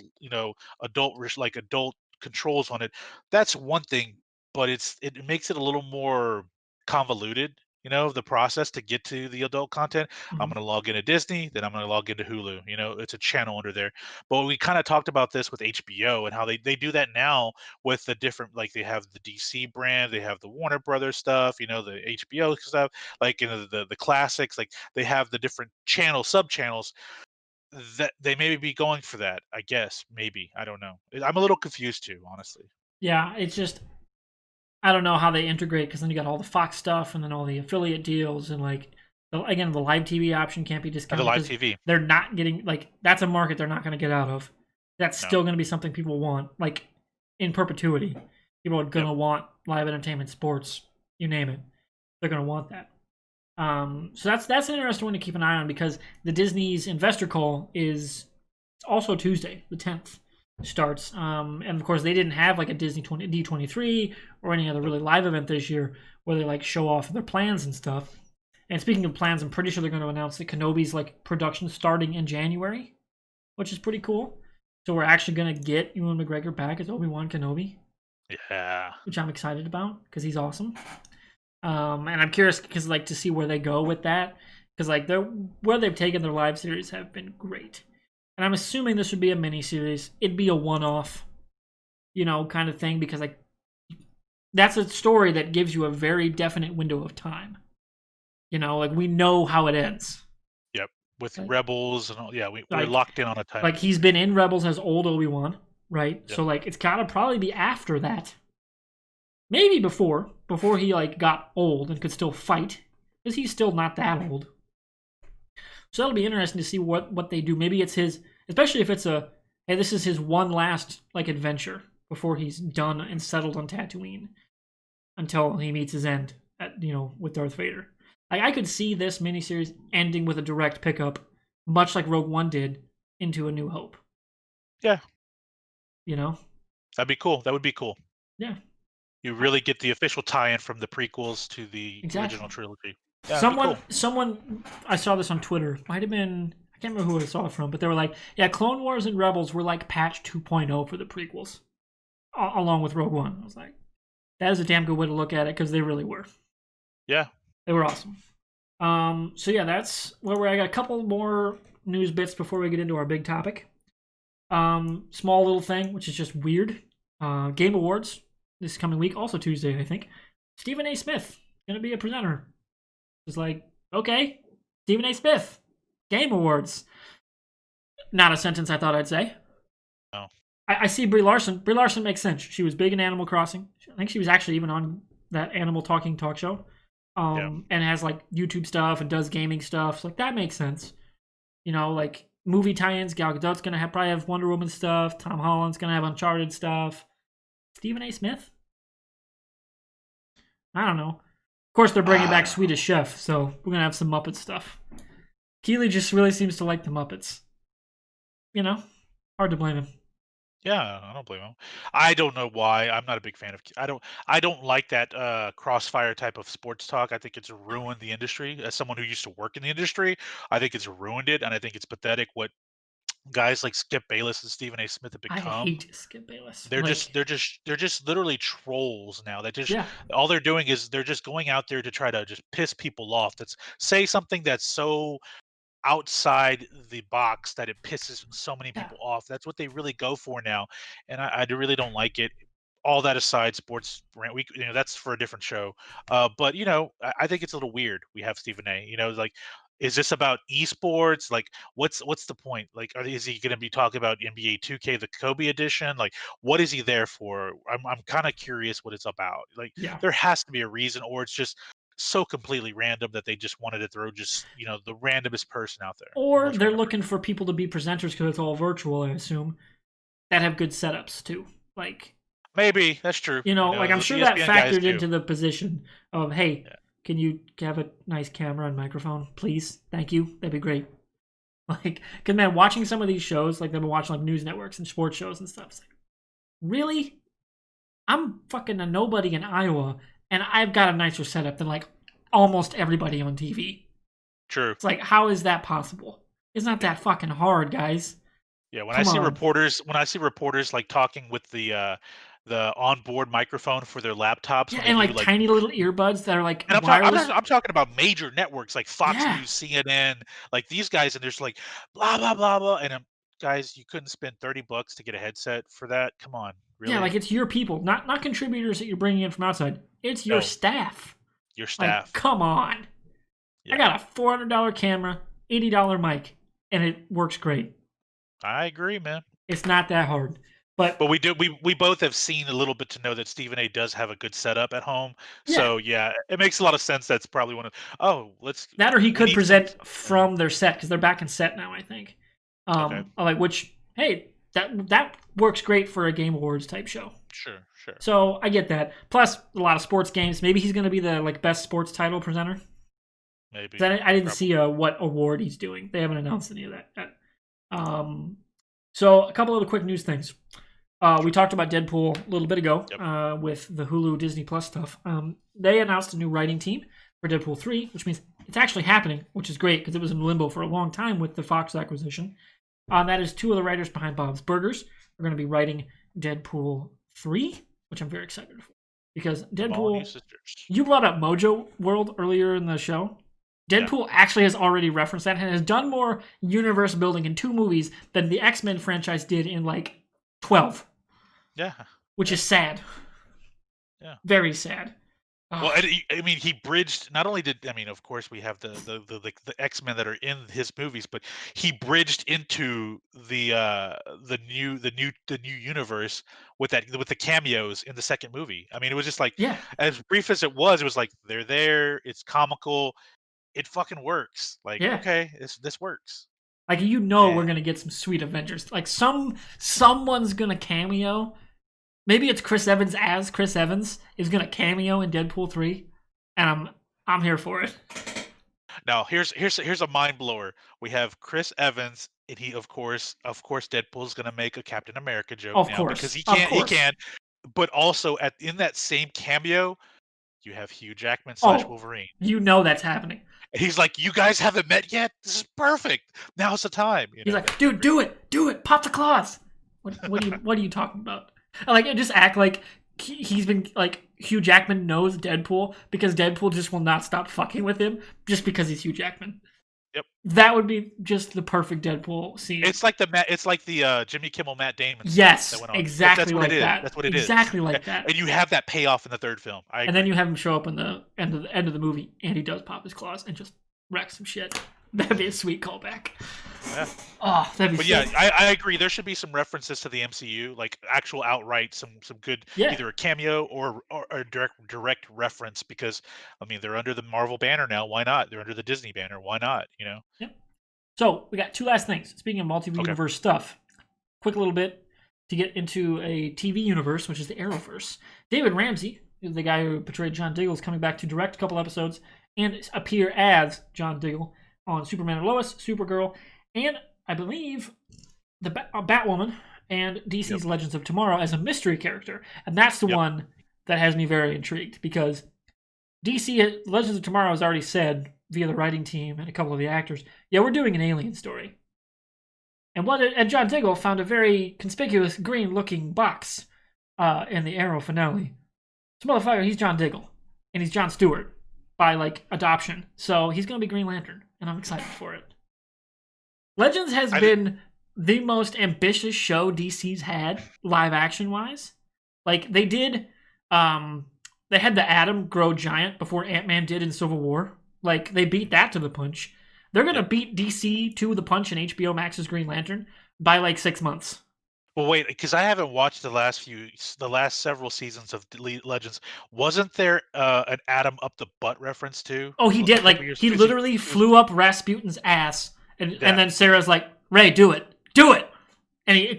adult controls on it, that's one thing. But it makes it a little more convoluted. The process to get to the adult content. I'm Mm-hmm. going to log into Disney, then I'm going to log into Hulu. It's a channel under there. But we kind of talked about this with HBO and how they do that now with the different, like they have the DC brand, they have the Warner Brothers stuff, the HBO stuff, like the classics, like they have the different sub channels that they maybe be going for that. I guess maybe I don't know. I'm a little confused too, honestly. Yeah, it's just I don't know how they integrate because then you got all the Fox stuff and then all the affiliate deals and like again the live TV option can't be And the discounted live because TV, they're not getting like that's a market they're not going to get out of. That's no, still going to be something people want like in perpetuity. People are going yep, to want live entertainment, sports, you name it. They're going to want that. So that's an interesting one to keep an eye on because the Disney's investor call is also Tuesday, the 10th starts. And of course, they didn't have like a Disney D23 or any other nope. really live event this year where they like show off their plans and stuff. And speaking of plans, I'm pretty sure they're going to announce that Kenobi's like production starting in January, which is pretty cool. So we're actually going to get Ewan McGregor back as Obi-Wan Kenobi, Yeah, which I'm excited about because he's awesome. And I'm curious because like to see where they go with that because like where they've taken their live series have been great. And I'm assuming this would be a mini series. It'd be a one-off, kind of thing because like that's a story that gives you a very definite window of time. Like we know how it ends. yep. With Like, Rebels and all, yeah, we're like, locked in on a time. like he's been in Rebels as old Obi-Wan, right? Yep. So like it's gotta probably be after that. Maybe before he like got old and could still fight, because he's still not that old. So that'll be interesting to see what they do. Maybe it's his, especially if it's hey, this is his one last like adventure before he's done and settled on Tatooine until he meets his end at with Darth Vader. Like I could see this miniseries ending with a direct pickup, much like Rogue One did, into A New Hope. Yeah, You know? that'd be cool. That would be cool. Yeah. You really get the official tie-in from the prequels to the Exactly. original trilogy. Yeah, that'd be cool. Someone, I saw this on Twitter. Might have been, I can't remember who I saw it from, but they were like, yeah, Clone Wars and Rebels were like patch 2.0 for the prequels, along with Rogue One. I was like, that is a damn good way to look at it because they really were. Yeah. They were awesome. So yeah, that's where I got a couple more news bits before we get into our big topic. Small little thing, which is just weird. Game Awards this coming week, also Tuesday, I think. Stephen A. Smith gonna be a presenter. It's like, okay, Stephen A. Smith, Game Awards. Not a sentence I thought I'd say. Oh. I see Brie Larson. Brie Larson makes sense. She was big in Animal Crossing. I think she was actually even on that Animal Talking talk show. And has like YouTube stuff and does gaming stuff. So like that makes sense. Like movie tie-ins. Gal Gadot's gonna probably have Wonder Woman stuff. Tom Holland's gonna have Uncharted stuff. Stephen A. Smith. I don't know. Of course, they're bringing back Swedish Chef, so we're gonna have some Muppet stuff. Keeley just really seems to like the Muppets. Hard to blame him. Yeah, I don't blame him. I don't know why. I'm not a big fan of. I don't like that crossfire type of sports talk. I think it's ruined the industry. As someone who used to work in the industry, I think it's ruined it, and I think it's pathetic what guys like Skip Bayless and Stephen A. Smith have I become. hate Skip Bayless. They're just literally trolls now. Yeah. All they're doing is they're just going out there to try to just piss people off. That's say something that's so outside the box that it pisses so many Yeah. people off. That's what they really go for now, and I really don't like it. All that aside, sports rant week, that's for a different show. But I think it's a little weird. We have Stephen A. Like, is this about esports? Like, what's the point? Like, is he going to be talking about NBA 2K, the Kobe edition? Like, what is he there for? I'm kind of curious what it's about. Like, Yeah. there has to be a reason, or it's just so completely random that they just wanted to throw just the randomest person out there. Or Most they're random. looking for people to be presenters because it's all virtual, I assume, that have good setups too. Like, Maybe that's true. like I'm Those sure that ESPN guys factored too. into the position of, hey, Yeah. can you have a nice camera and microphone, please? Thank you. That'd be great. Like, cause man, watching some of these shows, like they've been watching like news networks and sports shows and stuff. It's like, really? I'm fucking a nobody in Iowa, and I've got a nicer setup than like almost everybody on TV. True. It's like, how is that possible? It's not that fucking hard, guys. Yeah, when Come I see on. reporters like talking with the onboard microphone for their laptops Yeah, when they and do like like, tiny little earbuds that are like and wireless. I'm talking about major networks like Fox Yeah. News, CNN, like these guys, and there's like blah blah blah blah, and guys, you couldn't spend $30 to get a headset for that. Come on, Yeah, really? like it's your people, not contributors that you're bringing in from outside. It's your No, staff. your Like, staff. come on. I Yeah, got a $400 camera, $80 mic, and it works great. I agree, man. It's not that hard. But We both have seen a little bit to know that Stephen A does have a good setup at home. yeah, So yeah, it makes a lot of sense. That's probably one of that or he we could need some. present from their set because they're back in set now, I think. Okay, Like which, hey, that works great for a Game Awards type show. sure. So I get that. Plus a lot of sports games. Maybe he's going to be the like best sports title presenter. Maybe. I didn't see what award he's doing. They haven't announced any of that yet. So a couple of the quick news things. We talked about Deadpool a little bit ago with the Hulu Disney Plus stuff. They announced a new writing team for Deadpool 3, which means it's actually happening, which is great because it was in limbo for a long time with the Fox acquisition. That is two of the writers behind Bob's Burgers are going to be writing Deadpool 3, which I'm very excited for. Because Deadpool, you brought up Mojo World earlier in the show. Deadpool actually has already referenced that and has done more universe building in 2 movies than the X-Men franchise did in like 12. Yeah. Which is sad. Yeah. Very sad. Well, I mean, he bridged. Not only of course, we have the X-Men that are in his movies, but he bridged into the new universe with the cameos in the second movie. I mean, it was just like, as brief as it was like they're there. It's comical. It fucking works. Like, okay, this works. Like we're gonna get some sweet Avengers. Like someone's gonna cameo. Maybe it's Chris Evans as Chris Evans is gonna cameo in Deadpool 3, and I'm here for it. Now here's a mind blower. We have Chris Evans, and he of course Deadpool's gonna make a Captain America joke because he can. But also in that same cameo, you have Hugh Jackman / Wolverine. That's happening. He's like, you guys haven't met yet? This is perfect. Now's the time. He's like, dude, do it, pop the claws. What are you talking about? Like, just act like he's been like Hugh Jackman knows Deadpool because Deadpool just will not stop fucking with him just because he's Hugh Jackman. Yep. That would be just the perfect Deadpool scene. It's like the Jimmy Kimmel Matt Damon. Yes, that went on. exactly That's what like it is. that. That's what it is. Exactly like that. And you have that payoff in the third film. And then you have him show up in the end of the movie, and he does pop his claws and just wreck some shit. That'd be a sweet callback. Yeah. Oh, that'd be. But sweet. yeah, I agree. There should be some references to the MCU, like actual outright some good, either a cameo or a direct reference. Because I mean, they're under the Marvel banner now. Why not? They're under the Disney banner. Why not? You know. Yep. So we got two last things. Speaking of multi-universe stuff, quick little bit to get into a TV universe, which is the Arrowverse. David Ramsey, the guy who portrayed John Diggle, is coming back to direct a couple episodes and appear as John Diggle on Superman and Lois, Supergirl, and I believe the Batwoman and DC's Legends of Tomorrow as a mystery character. And that's the one that has me very intrigued because DC Legends of Tomorrow has already said via the writing team and a couple of the actors, yeah, we're doing an alien story. And John Diggle found a very conspicuous green-looking box in the Arrow finale. This motherfucker, he's John Diggle, and he's Jon Stewart by like adoption. So he's gonna be Green Lantern, and I'm excited for it. Legends has been the most ambitious show DC's had live action wise. Like they did, they had the Atom grow giant before Ant-Man did in Civil War. Like they beat that to the punch. They're gonna beat DC to the punch in HBO Max's Green Lantern by like 6 months. Well, wait, because I haven't watched the last several seasons of Legends. Wasn't there an Atom up the butt reference too? Oh, he did. Like he literally flew up Rasputin's ass, and then Sarah's like, "Ray, do it, and he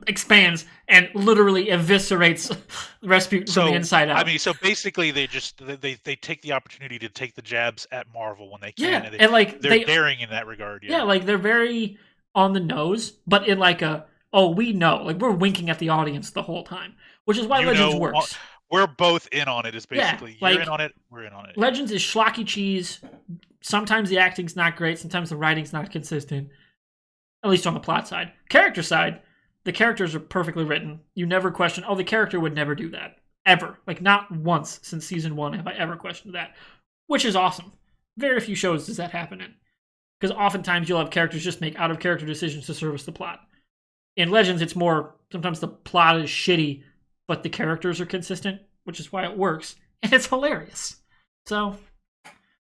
expands and literally eviscerates Rasputin from the inside out. I mean, so basically, they take the opportunity to take the jabs at Marvel when they can. Yeah, and like they're daring in that regard. Yeah, like they're very on the nose, but in like a we know, like we're winking at the audience the whole time, which is why Legends works. We're both in on it. Is basically you're in on it, we're in on it. Legends is schlocky cheese. Sometimes the acting's not great. Sometimes the writing's not consistent. At least on the plot side. Character side, the characters are perfectly written. You never question, the character would never do that. Ever. Like, not once since season 1 have I ever questioned that. Which is awesome. Very few shows does that happen in. Because oftentimes you'll have characters just make out-of-character decisions to service the plot. In Legends, it's more, sometimes the plot is shitty, but the characters are consistent, which is why it works. And it's hilarious. So,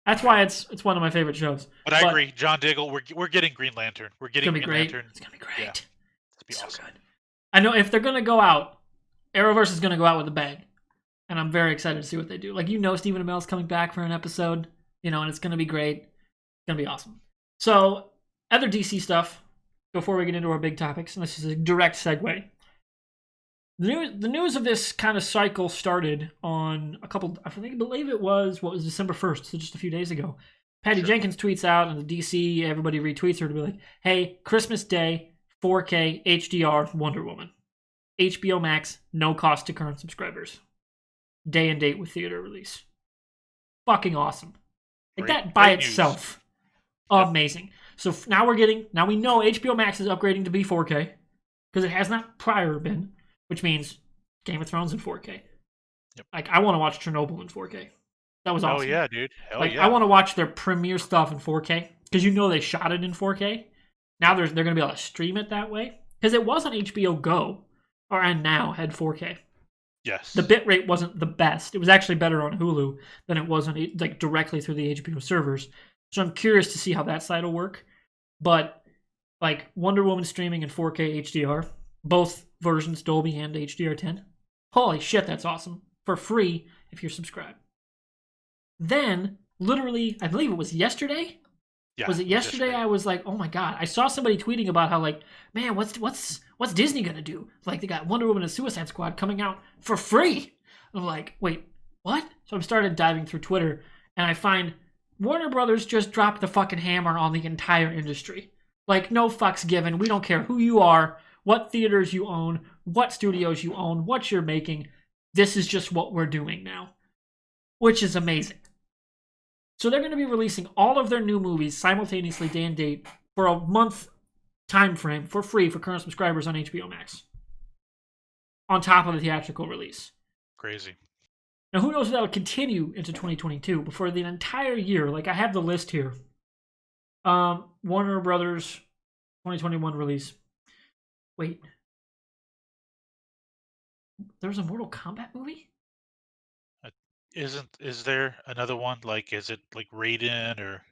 that's why it's one of my favorite shows. But I agree, John Diggle. We're getting Green Lantern. We're getting Green Lantern. It's gonna be great. Yeah. It's gonna be so awesome. Good. I know if they're gonna go out, Arrowverse is gonna go out with a bang, and I'm very excited to see what they do. Like Stephen Amell's coming back for an episode, and it's gonna be great. It's gonna be awesome. So other DC stuff before we get into our big topics, and this is a direct segue. The news of this kind of cycle started on I believe it was December 1st, so just a few days ago. Patty Jenkins tweets out, and the DC, everybody retweets her to be like, hey, Christmas Day, 4K, HDR, Wonder Woman. HBO Max, no cost to current subscribers. Day and date with theater release. Fucking awesome. Like that by itself. Amazing. So now we know HBO Max is upgrading to be 4K, because it has not prior been. Which means Game of Thrones in 4K. Yep. Like, I want to watch Chernobyl in 4K. That was awesome. Oh, yeah, dude. I want to watch their premiere stuff in 4K. Because they shot it in 4K. Now they're going to be able to stream it that way. Because it was on HBO Go. And now had 4K. Yes. The bitrate wasn't the best. It was actually better on Hulu than it was on directly through the HBO servers. So I'm curious to see how that side will work. But, like, Wonder Woman streaming in 4K HDR. Both versions, Dolby and HDR10. Holy shit, that's awesome. For free if you're subscribed. Then, literally, I believe it was yesterday? Yeah, was it yesterday? I was like, oh my god. I saw somebody tweeting about how, like, man, what's Disney gonna do? Like, they got Wonder Woman and Suicide Squad coming out for free. I'm like, wait, what? So I started diving through Twitter, and I find Warner Brothers just dropped the fucking hammer on the entire industry. Like, no fucks given. We don't care who you are, what theaters you own, what studios you own, what you're making. This is just what we're doing now, which is amazing. So they're going to be releasing all of their new movies simultaneously, day and date, for a month time frame for free for current subscribers on HBO Max, on top of the theatrical release. Crazy. Now, who knows if that'll continue into 2022, but for the entire year, like I have the list here. Warner Brothers 2021 release. Wait, there was a Mortal Kombat movie? Uh, is there another one? Like, is it like Raiden or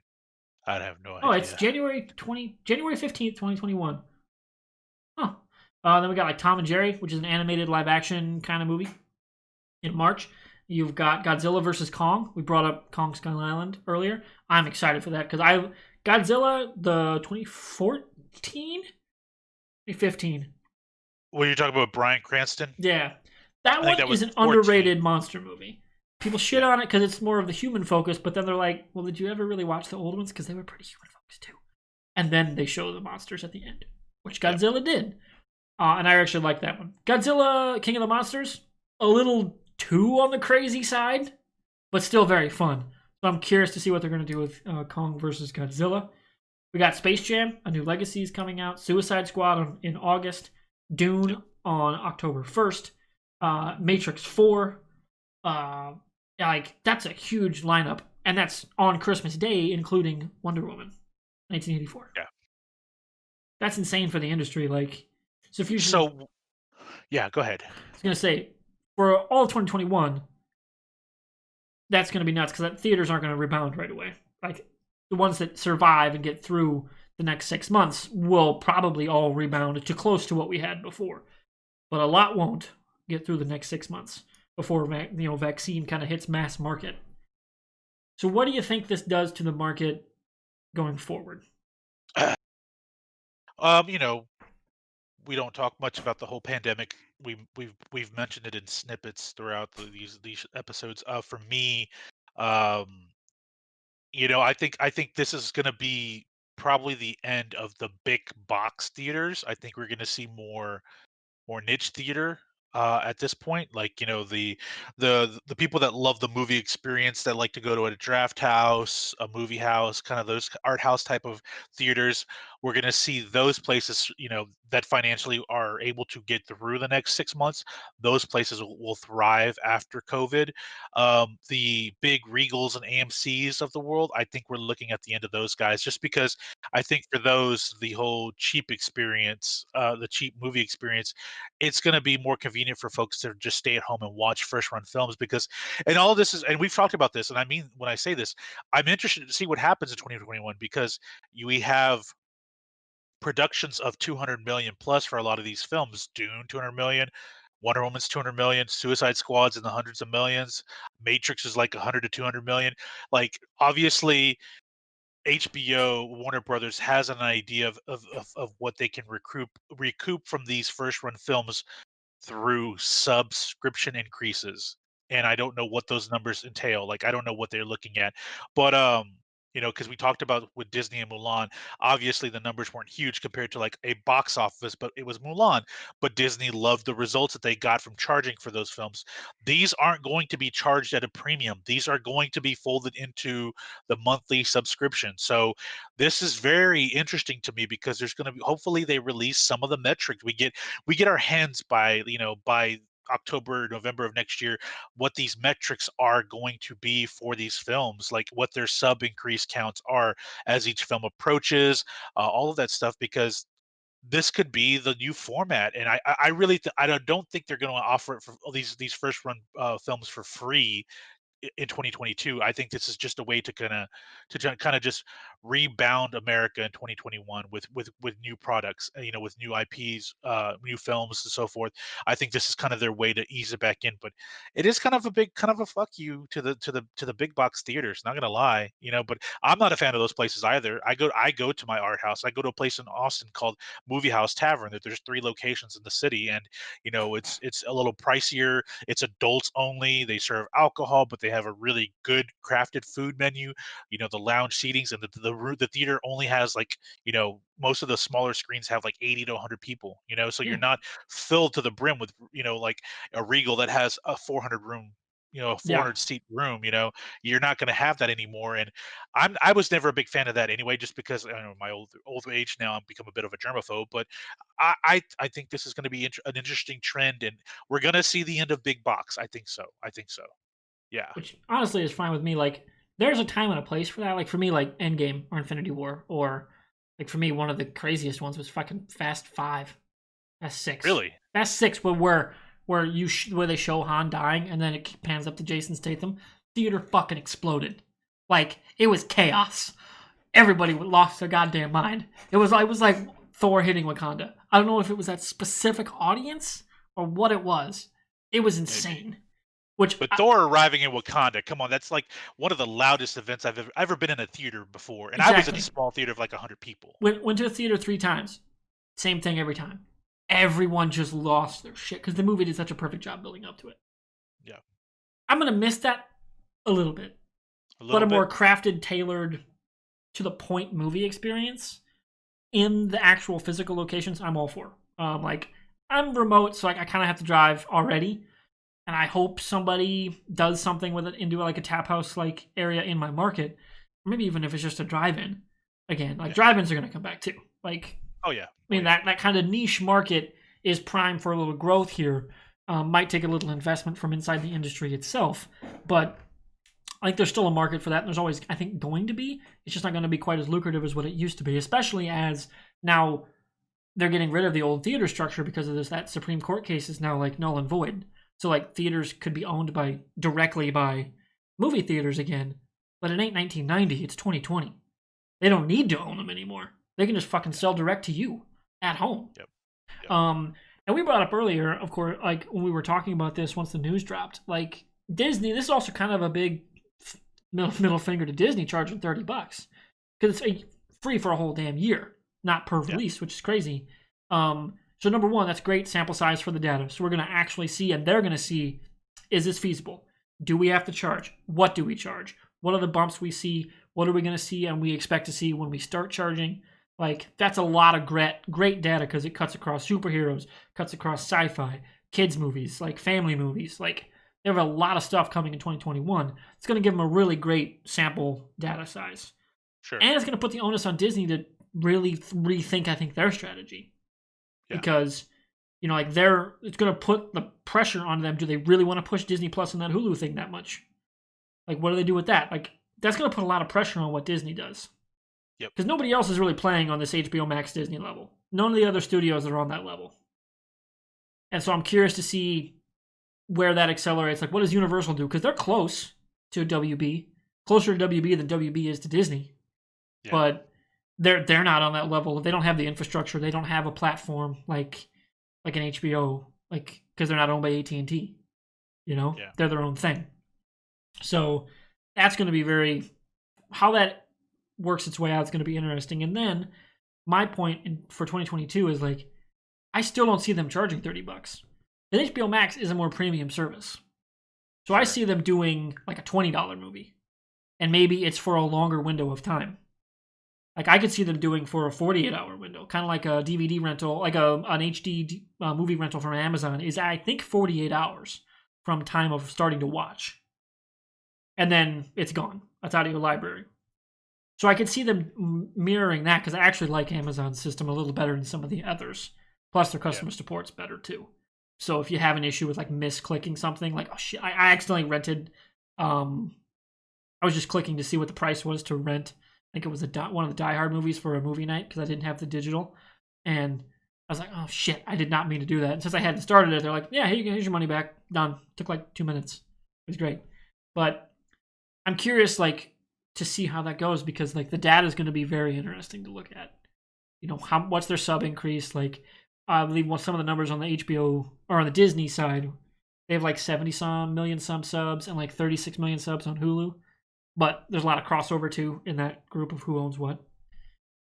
I have no Oh, it's idea. January 15th, 2021. Huh. Then we got like Tom and Jerry, which is an animated live action kind of movie in March. You've got Godzilla versus Kong. We brought up Kong Skull Island earlier. I'm excited for that because I Godzilla the 2014, 2015. What are you talking about, Bryan Cranston? Yeah, that I think one that was is an 14. underrated monster movie. People shit Yeah, on it because it's more of the human focus, but then they're like, "Well, did you ever really watch the old ones? Because they were pretty human focused too." And then they show the monsters at the end, which yeah. Godzilla did. And I actually like that one. Godzilla King of the Monsters, a little too on the crazy side, but still very fun. So I'm curious to see what they're going to do with Kong versus Godzilla. We got Space Jam, A New Legacy is coming out. Suicide Squad in August. Yep. Dune on October 1st. Matrix 4. Like, that's a huge lineup. And that's on Christmas Day, including Wonder Woman 1984. Yeah. That's insane for the industry. Like, so if you should, So yeah, go ahead. I was gonna say, for all of 2021, that's gonna be nuts because theaters aren't gonna rebound right away. Like the ones that survive and get through the next 6 months will probably all rebound to close to what we had before, but a lot won't get through the next 6 months before vaccine kind of hits mass market. So what do you think this does to the market going forward? You know, we don't talk much about the whole pandemic. We've mentioned it in snippets throughout these episodes. For me, um, I think this is going to be probably the end of the big box theaters. I think we're going to see more niche theater at this point. Like, the people that love the movie experience, that like to go to a draft house, a movie house, kind of those art house type of theaters. We're going to see those places, that financially are able to get through the next 6 months. Those places will thrive after COVID. The big Regals and AMC's of the world, I think we're looking at the end of those guys, just because I think for those, the whole cheap experience, the cheap movie experience, it's going to be more convenient for folks to just stay at home and watch first run films. Because and all this is, and we've talked about this, and I mean, when I say this, I'm interested to see what happens in 2021, because we have productions of 200 million plus for a lot of these films. Dune 200 million, Wonder Woman's 200 million, Suicide Squad's in the hundreds of millions, Matrix is like 100 to 200 million. Like, obviously HBO, Warner Brothers, has an idea of what they can recoup from these first run films through subscription increases. And I don't know what those numbers entail. Like, I don't know what they're looking at. But because we talked about with Disney and Mulan, obviously the numbers weren't huge compared to like a box office, but it was Mulan. But Disney loved the results that they got from charging for those films. These aren't going to be charged at a premium. These are going to be folded into the monthly subscription. So this is very interesting to me, because there's going to be, hopefully they release some of the metrics. We get our hands by October, November of next year, what these metrics are going to be for these films, like what their sub increase counts are as each film approaches, all of that stuff, because this could be the new format. And I really I don't think they're going to offer it for all these first run films for free in 2022. I think this is just a way to kind of just rebound America in 2021 with new products, with new IPs, new films, and so forth. I think this is kind of their way to ease it back in, but it is kind of a fuck you to the big box theaters. Not gonna lie, but I'm not a fan of those places either. I go to my art house. I go to a place in Austin called Movie House Tavern. That there's 3 locations in the city, and it's a little pricier. It's adults only. They serve alcohol, but they have a really good crafted food menu. The lounge seatings, and the theater only has, like, most of the smaller screens have like 80 to 100 people. So you're Yeah, not filled to the brim with like a Regal that has a 400 room a Yeah. 400-seat room. You're not going to have that anymore. And I was never a big fan of that anyway, just because I know my old age now, I've become a bit of a germaphobe. But I think this is going to be an interesting trend, and we're going to see the end of big box. I think so. Yeah. Which honestly is fine with me. Like, there's a time and a place for that. Like for me, like Endgame or Infinity War, or like for me, one of the craziest ones was fucking Fast Five, Fast Six, Really. Fast Six, where they show Han dying and then it pans up to Jason Statham. Theater fucking exploded. Like it was chaos. Everybody lost their goddamn mind. It was like Thor hitting Wakanda. I don't know if it was that specific audience or what it was. It was insane. But Thor arriving in Wakanda, come on, that's like one of the loudest events I've ever been in a theater before. And I was in a small theater of like 100 people. Went to the theater 3 times. Same thing every time. Everyone just lost their shit because the movie did such a perfect job building up to it. Yeah. I'm going to miss that a little bit. But a more crafted, tailored, to the point movie experience in the actual physical locations, I'm all for. Like, I'm remote, so like I kind of have to drive already. And I hope somebody does something with it into like a tap house like area in my market. Or maybe even if it's just a drive-in. Again, like drive-ins are going to come back too. Like, oh yeah. I mean, that kind of niche market is prime for a little growth here. Might take a little investment from inside the industry itself. But like there's still a market for that. And there's always, I think, going to be. It's just not going to be quite as lucrative as what it used to be. Especially as now they're getting rid of the old theater structure because of that Supreme Court case is now like null and void. So like theaters could be owned directly by movie theaters again, but it ain't 1990, it's 2020. They don't need to own them anymore. They can just fucking sell direct to you at home. Yep. And we brought up earlier, of course, like when we were talking about this once the news dropped, like Disney, this is also kind of a big middle finger to Disney charging $30 because it's free for a whole damn year, not per release, which is crazy. So number one, that's great sample size for the data. So we're going to actually see, and they're going to see, is this feasible? Do we have to charge? What do we charge? What are the bumps we see? What are we going to see and we expect to see when we start charging? Like, that's a lot of great data because it cuts across superheroes, cuts across sci-fi, kids movies, like family movies. Like, they have a lot of stuff coming in 2021. It's going to give them a really great sample data size. Sure. And it's going to put the onus on Disney to really rethink, I think, their strategy. Yeah. Because, like it's going to put the pressure on them. Do they really want to push Disney Plus and that Hulu thing that much? Like, what do they do with that? Like, that's going to put a lot of pressure on what Disney does. Yep. Because nobody else is really playing on this HBO Max Disney level. None of the other studios are on that level. And so I'm curious to see where that accelerates. Like, what does Universal do? Because they're close to WB. Closer to WB than WB is to Disney. Yeah. But they're not on that level. They don't have the infrastructure. They don't have a platform like an HBO, like because they're not owned by AT&T. They're their own thing. So that's going to be how that works its way out is going to be interesting. And then my point for 2022 is like, I still don't see them charging $30. And HBO Max is a more premium service. So I see them doing like a $20 movie. And maybe it's for a longer window of time. Like, I could see them doing for a 48-hour window, kind of like a DVD rental, like an HD movie rental from Amazon is, I think, 48 hours from time of starting to watch. And then it's gone. That's out of your library. So I could see them mirroring that because I actually like Amazon's system a little better than some of the others. Plus, their customer support's better, too. So if you have an issue with, like, misclicking something, like, oh, shit, I accidentally rented, I was just clicking to see what the price was to rent. I think it was one of the Die Hard movies for a movie night because I didn't have the digital. And I was like, oh, shit, I did not mean to do that. And since I hadn't started it, they're like, yeah, here's your money back. Done. Took like 2 minutes. It was great. But I'm curious, like, to see how that goes because, like, the data is going to be very interesting to look at. What's their sub increase? Like, I believe some of the numbers on the HBO or on the Disney side, they have like 70-some million subs and like 36 million subs on Hulu. But there's a lot of crossover, too, in that group of who owns what.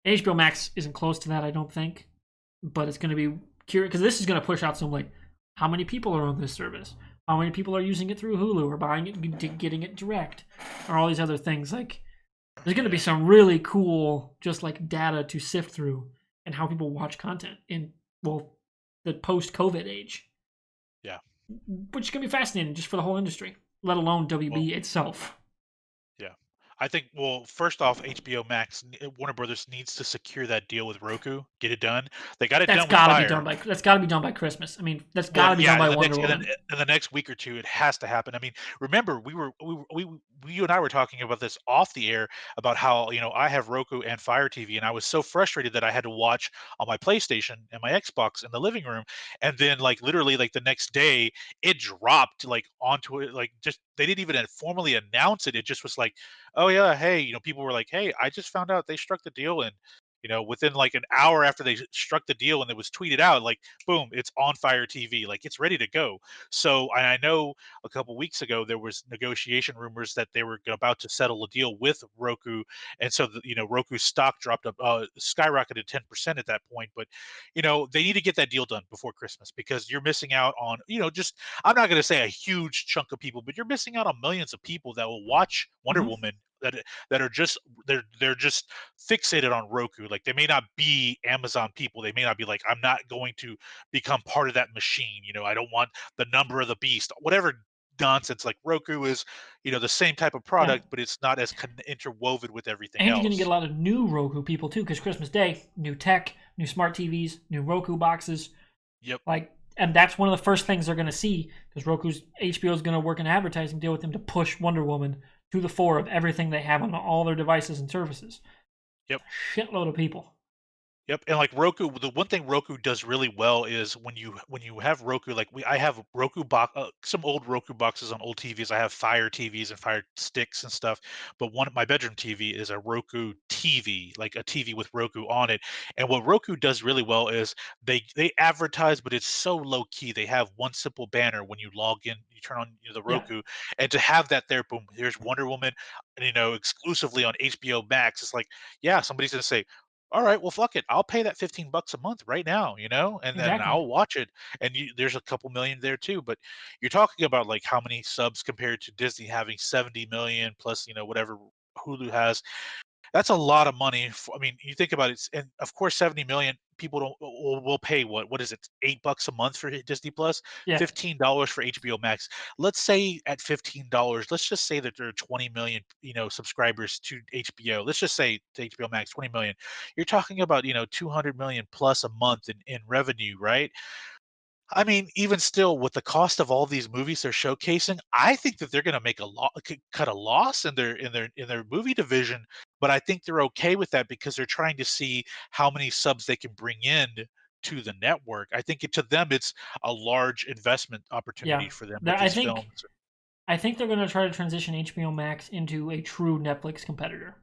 HBO Max isn't close to that, I don't think. But it's going to be curious, because this is going to push out some, like, how many people are on this service? How many people are using it through Hulu or buying it, getting it direct? Or all these other things. Like, there's going to be some really cool, just, like, data to sift through and how people watch content in, the post-COVID age. Yeah. Which is going to be fascinating just for the whole industry. let alone Well, WB itself. yeah. I think, well, first off, HBO Max, Warner Brothers needs to secure that deal with Roku, get it done. They got it done with Fire. That's got to be done by Christmas. I mean, that's got Well, to be done yeah, by Wonder then Woman. in the next week or two, it has to happen. I mean, remember you and I were talking about this off the air about how I have Roku and Fire TV, and I was so frustrated that I had to watch on my PlayStation and my Xbox in the living room, and then like literally like the next day it dropped like onto it, like just they didn't even formally announce it. It just was like, oh yeah, hey, people were like, hey, I just found out they struck the deal, and within like an hour after they struck the deal and it was tweeted out, like boom, it's on Fire TV, like it's ready to go. So I know a couple weeks ago there was negotiation rumors that they were about to settle a deal with Roku, and so Roku's stock dropped up, skyrocketed 10% at that point. But they need to get that deal done before Christmas because you're missing out on just I'm not going to say a huge chunk of people, but you're missing out on millions of people that will watch Wonder Hmm. Woman that are just they're just fixated on Roku. Like they may not be Amazon people. They may not be like, I'm not going to become part of that machine. I don't want the number of the beast, whatever nonsense. Like Roku is, the same type of Yeah, product, but it's not as interwoven with everything and you're gonna get a else. lot of new Roku people too, because Christmas Day, new tech, new smart TVs, new Roku boxes. Yep. Like, and that's one of the first things they're gonna see because Roku's HBO is gonna work an advertising deal with them to push Wonder Woman to the fore of everything they have on all their devices and services. Yep. Shitload of people. Yep, and like Roku, the one thing Roku does really well is when you have Roku, like I have Roku box, some old Roku boxes on old TVs. I have Fire TVs and Fire sticks and stuff, but one of my bedroom TV is a Roku TV, like a TV with Roku on it. And what Roku does really well is they advertise, but it's so low key. They have one simple banner when you log in, you turn on the Yeah, Roku, and to have that there, boom, here's Wonder Woman, and, exclusively on HBO Max. It's like, yeah, somebody's gonna say, all right, well, fuck it. I'll pay that 15 bucks a month right now, and then exactly. I'll watch it. And there's a couple million there too. But you're talking about like how many subs compared to Disney having 70 million plus, whatever Hulu has. That's a lot of money. I mean, you think about it, and of course, 70 million people don't will pay what is it, $8 a month for Disney Plus, Yeah, $15 for HBO Max. Let's say at $15, let's just say that there are 20 million, subscribers to HBO. Let's just say to HBO Max, 20 million. You're talking about 200 million plus a month in revenue, right? I mean, even still, with the cost of all these movies they're showcasing, I think that they're going to make cut a loss in their movie division. But I think they're okay with that because they're trying to see how many subs they can bring in to the network. I think to them, it's a large investment yeah. opportunity for them with I these think films, they're gonna try to transition HBO Max into a true Netflix competitor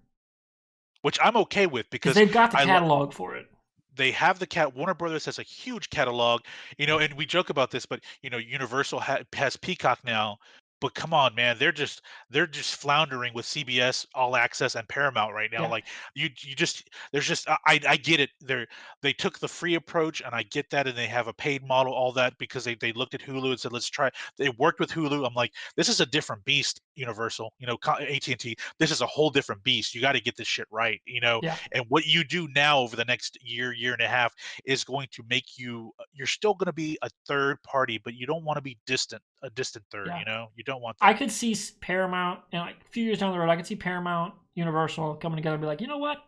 which I'm okay with because because they've got the I lo- catalog for it. they have the cat Warner Brothers has a huge catalog, and we joke about this, but Universal has Peacock now. But come on, man, they're just floundering with CBS All Access and Paramount right now. Yeah, Like you just there's just I get it. They took the free approach, and I get that, and they have a paid model, all that because they looked at Hulu and said let's try. They worked with Hulu. I'm like, this is a different beast, Universal. AT&T. This is a whole different beast. You got to get this shit right. yeah, And what you do now over the next year and a half is going to make you're still going to be a third party, but you don't want to be a distant third, yeah. you don't want I that. could see Paramount, and like a few years down the road, I could see Paramount, Universal coming together and be like, you know what?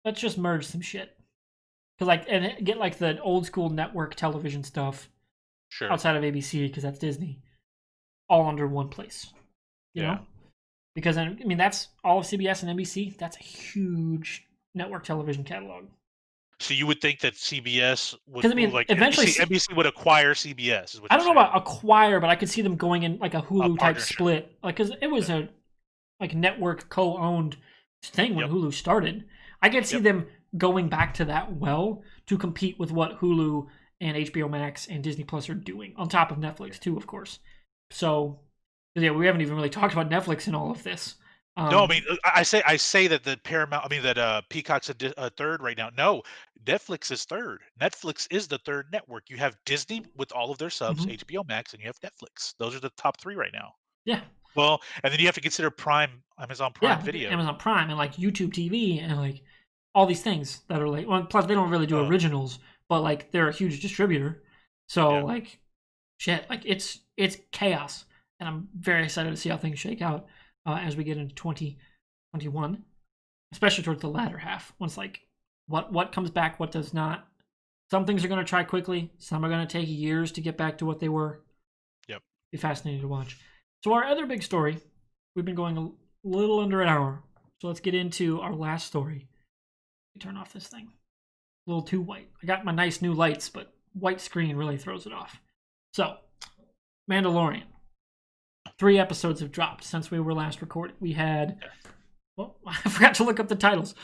Let's just merge some shit. Cause like and get like the old school network television stuff Sure. outside of ABC because that's Disney, all under one place. You Yeah. know, because I mean that's all of CBS and NBC. That's a huge network television catalog. So you would think that CBS Because I would mean, like eventually, NBC would acquire CBS is what I you're don't know saying. about acquire, but I could see them going in like a A Hulu type partnership. split, like because it was Yeah. a like network co-owned thing when Yep. Hulu started. I could see Yep. them going back to that well to compete with what Hulu and HBO Max and Disney Plus are doing, on top of Yeah. Netflix too, of course. So yeah, we haven't even really talked about Netflix in all of this. No, I mean, Um, I say that the Paramount, I mean that Peacock's a third right now. No, Netflix is third. Netflix is the third network. You have Disney with all of their subs, mhm. HBO Max, and you have Netflix. Those are the top three right now. Yeah, Well, and then you have to consider Prime, Amazon Prime yeah, Video. Amazon Prime and like YouTube TV and like all these things that are like. Well, plus they don't really do Oh, originals, but like they're a huge distributor. So yeah. like shit, like it's chaos, and I'm very excited to see how things shake out as we get into 2021, especially towards the latter half. Once like what comes back, what does not. Some things are going to try quickly. Some are going to take years to get back to what they were. Yep. Be fascinating to watch. So our other big story, we've been going a little under an hour, so let's get into our last story. Turn off this thing. A little too white. I got my nice new lights, but white screen really throws it off. So, Mandalorian. 3 episodes have dropped since we were last recorded. We had... Well, I forgot to look up the titles.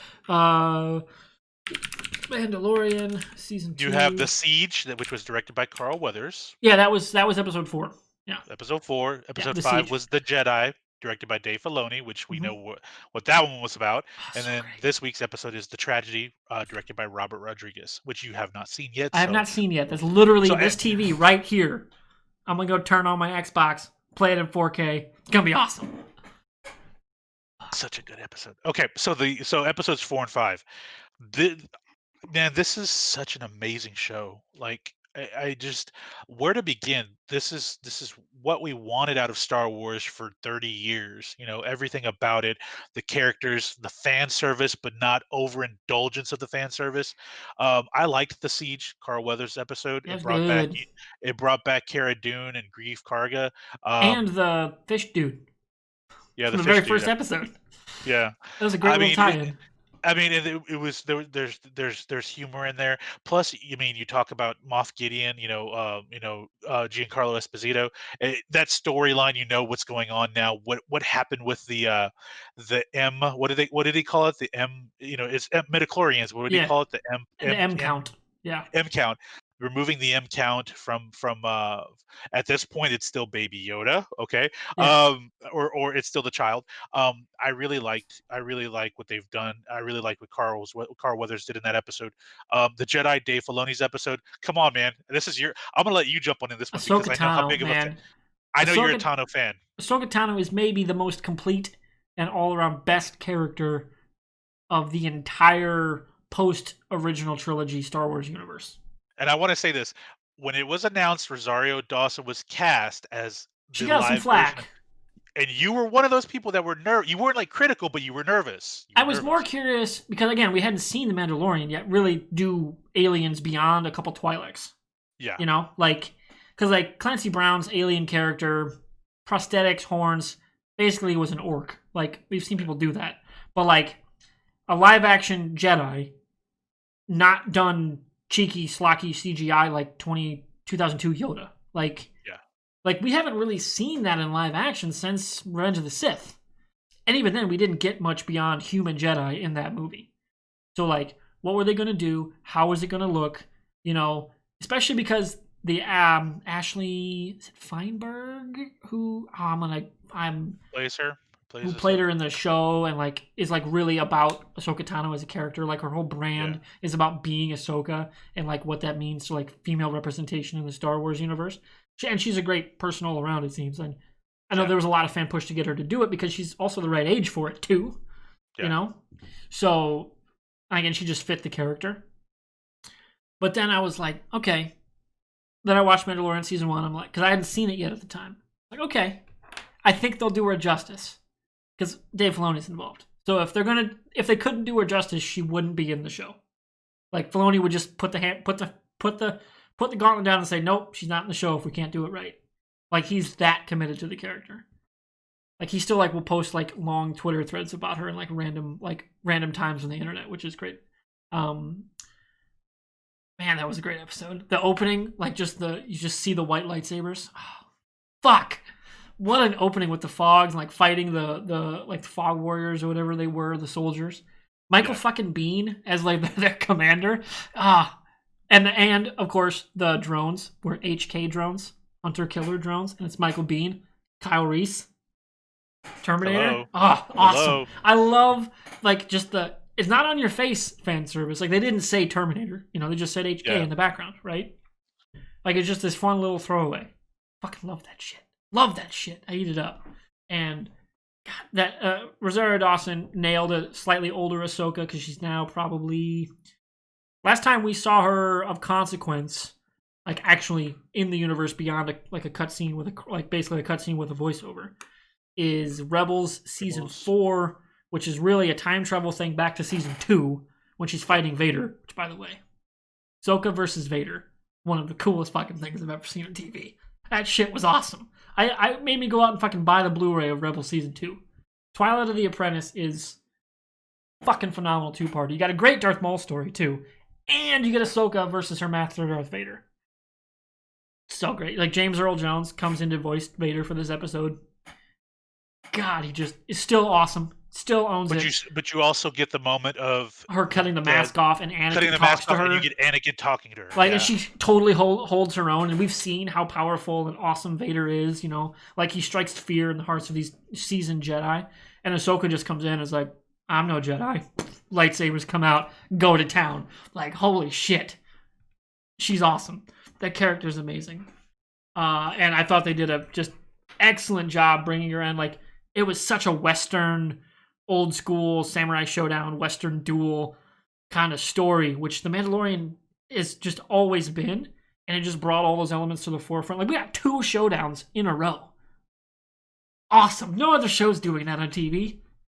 Mandalorian season 2. You have The Siege, which was directed by Carl Weathers. Yeah, that was episode 4. Yeah. Episode 4. Episode 5 Siege. was The Jedi, directed by Dave Filoni, which we know what that one was about. And so then great. This week's episode is The Tragedy, directed by Robert Rodriguez, which you have not seen yet. I have not seen yet. That's literally this TV right here. I'm going to go turn on my Xbox, play it in 4K. It's going to be awesome. Such a good episode. Okay, so episodes 4 and 5. Man, this is such an amazing show. Like I just where to begin? This is what we wanted out of Star Wars for 30 years. You know, everything about it, the characters, the fan service, but not overindulgence of the fan service. I liked The Siege, Carl Weathers episode. That's It brought back Cara Dune and Grief Karga. And the fish dude. Yeah, the very first episode. Yeah, that was a great little tie-in. I mean, it was there's humor in there. Plus, I mean, you talk about Moff Gideon, Giancarlo Esposito. That storyline, you know what's going on now. What happened with the M? What did he call it? The M, it's midichlorians. What did he call it? The M count. Yeah. M count. Removing the M count from at this point it's still Baby Yoda, okay, or it's still the child. I really like what they've done. I really like what Carl Weathers did in that episode. The Jedi Dave Filoni's episode. Come on, man, I'm gonna let you jump on in this one because I know how big of a fan. I know you're a Tano fan. Ahsoka Tano is maybe the most complete and all-around best character of the entire post-original trilogy Star Wars universe. And I want to say this: when it was announced, Rosario Dawson was cast as she got some flack, and you were one of those people that were nervous. You weren't like critical, but you were nervous. I was more curious because again, we hadn't seen The Mandalorian yet. Really, do aliens beyond a couple Twi'leks? Yeah, because Clancy Brown's alien character, prosthetics, horns, basically was an orc. Like we've seen people do that, but like a live-action Jedi, not done cheeky, slocky CGI like 2002 Yoda. Like we haven't really seen that in live action since Revenge of the Sith. And even then, we didn't get much beyond human Jedi in that movie. So, like, what were they going to do? How was it going to look? Especially because the Ashley Feinberg, who who played her in the show and is really about Ahsoka Tano as a character. Like her whole brand is about being Ahsoka and what that means to female representation in the Star Wars universe. And she's a great person all around, it seems. And I know there was a lot of fan push to get her to do it because she's also the right age for it too. So again, she just fit the character. But then I was like, okay. Then I watched Mandalorian season 1. I'm like, because I hadn't seen it yet at the time. Like, okay, I think they'll do her justice. Because Dave Filoni's involved. So if they couldn't do her justice, she wouldn't be in the show. Like Filoni would just put the gauntlet down and say, nope, she's not in the show if we can't do it right. Like he's that committed to the character. Like he still will post long Twitter threads about her in random times on the internet, which is great. Man, that was a great episode. The opening, you just see the white lightsabers. Oh, fuck. What an opening with the fogs and fighting the fog warriors or whatever they were, the soldiers. Michael fucking Biehn as their commander. And of course the drones were HK drones, hunter killer drones, and it's Michael Biehn, Kyle Reese, Terminator. Hello. Awesome. Hello. I love it's not on your face fan service. They didn't say Terminator, they just said HK in the background, right? It's just this fun little throwaway. Fucking love that shit. Love that shit. I eat it up. And God, that Rosario Dawson nailed a slightly older Ahsoka because she's now probably... Last time we saw her of consequence, like actually in the universe beyond a cutscene with basically a cutscene with a voiceover, is Rebels season 4, which is really a time travel thing back to season 2 when she's fighting Vader. Which, by the way, Ahsoka versus Vader, one of the coolest fucking things I've ever seen on TV. That shit was awesome. I made me go out and fucking buy the Blu-ray of Rebels season 2. Twilight of the Apprentice is fucking phenomenal 2-parter. You got a great Darth Maul story too, and you get Ahsoka versus her master Darth Vader. So great. Like James Earl Jones comes in to voice Vader for this episode. God, he just is still awesome. Still owns it. But you also get the moment of her cutting the mask off and Anakin talks to her. And you get Anakin talking to her. Like, and she totally holds her own. And we've seen how powerful and awesome Vader is. You know, like he strikes fear in the hearts of these seasoned Jedi. And Ahsoka just comes in and is like, "I'm no Jedi." Lightsabers come out, go to town. Like, holy shit, she's awesome. That character's amazing. And I thought they did a just excellent job bringing her in. Like, it was such a Western, old school samurai showdown, Western duel kind of story, which The Mandalorian is just always been, and it just brought all those elements to the forefront. Like, we got 2 showdowns in a row. Awesome. No other show's doing that on TV.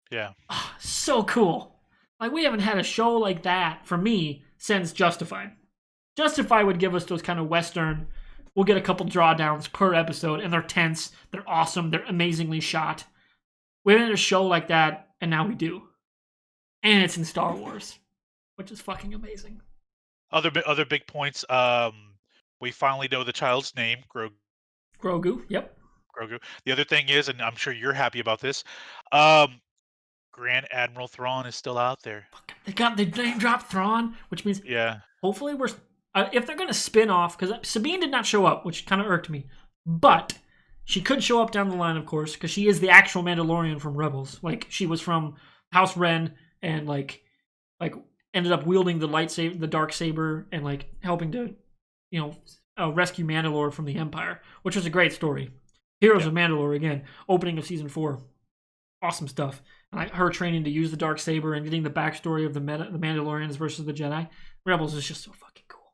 Yeah. Oh, so cool. Like, we haven't had a show like that, for me, since Justified. Justified would give us those kind of Western, we'll get a couple drawdowns per episode, and they're tense, they're awesome, they're amazingly shot. We haven't had a show like that, and now we do. And it's in Star Wars, which is fucking amazing. Other big points. We finally know the child's name, Grogu. Yep. Grogu. The other thing is, and I'm sure you're happy about this, Grand Admiral Thrawn is still out there. They name dropped Thrawn, which means hopefully we're if they're gonna spin off, because Sabine did not show up, which kind of irked me, but she could show up down the line, of course, because she is the actual Mandalorian from Rebels. Like, she was from House Ren and like ended up wielding the lightsaber, the dark saber, and like helping to, rescue Mandalore from the Empire, which was a great story. Heroes of Mandalore again, opening of season 4, awesome stuff. And her training to use the dark saber and getting the backstory of the Mandalorians versus the Jedi. Rebels is just so fucking cool.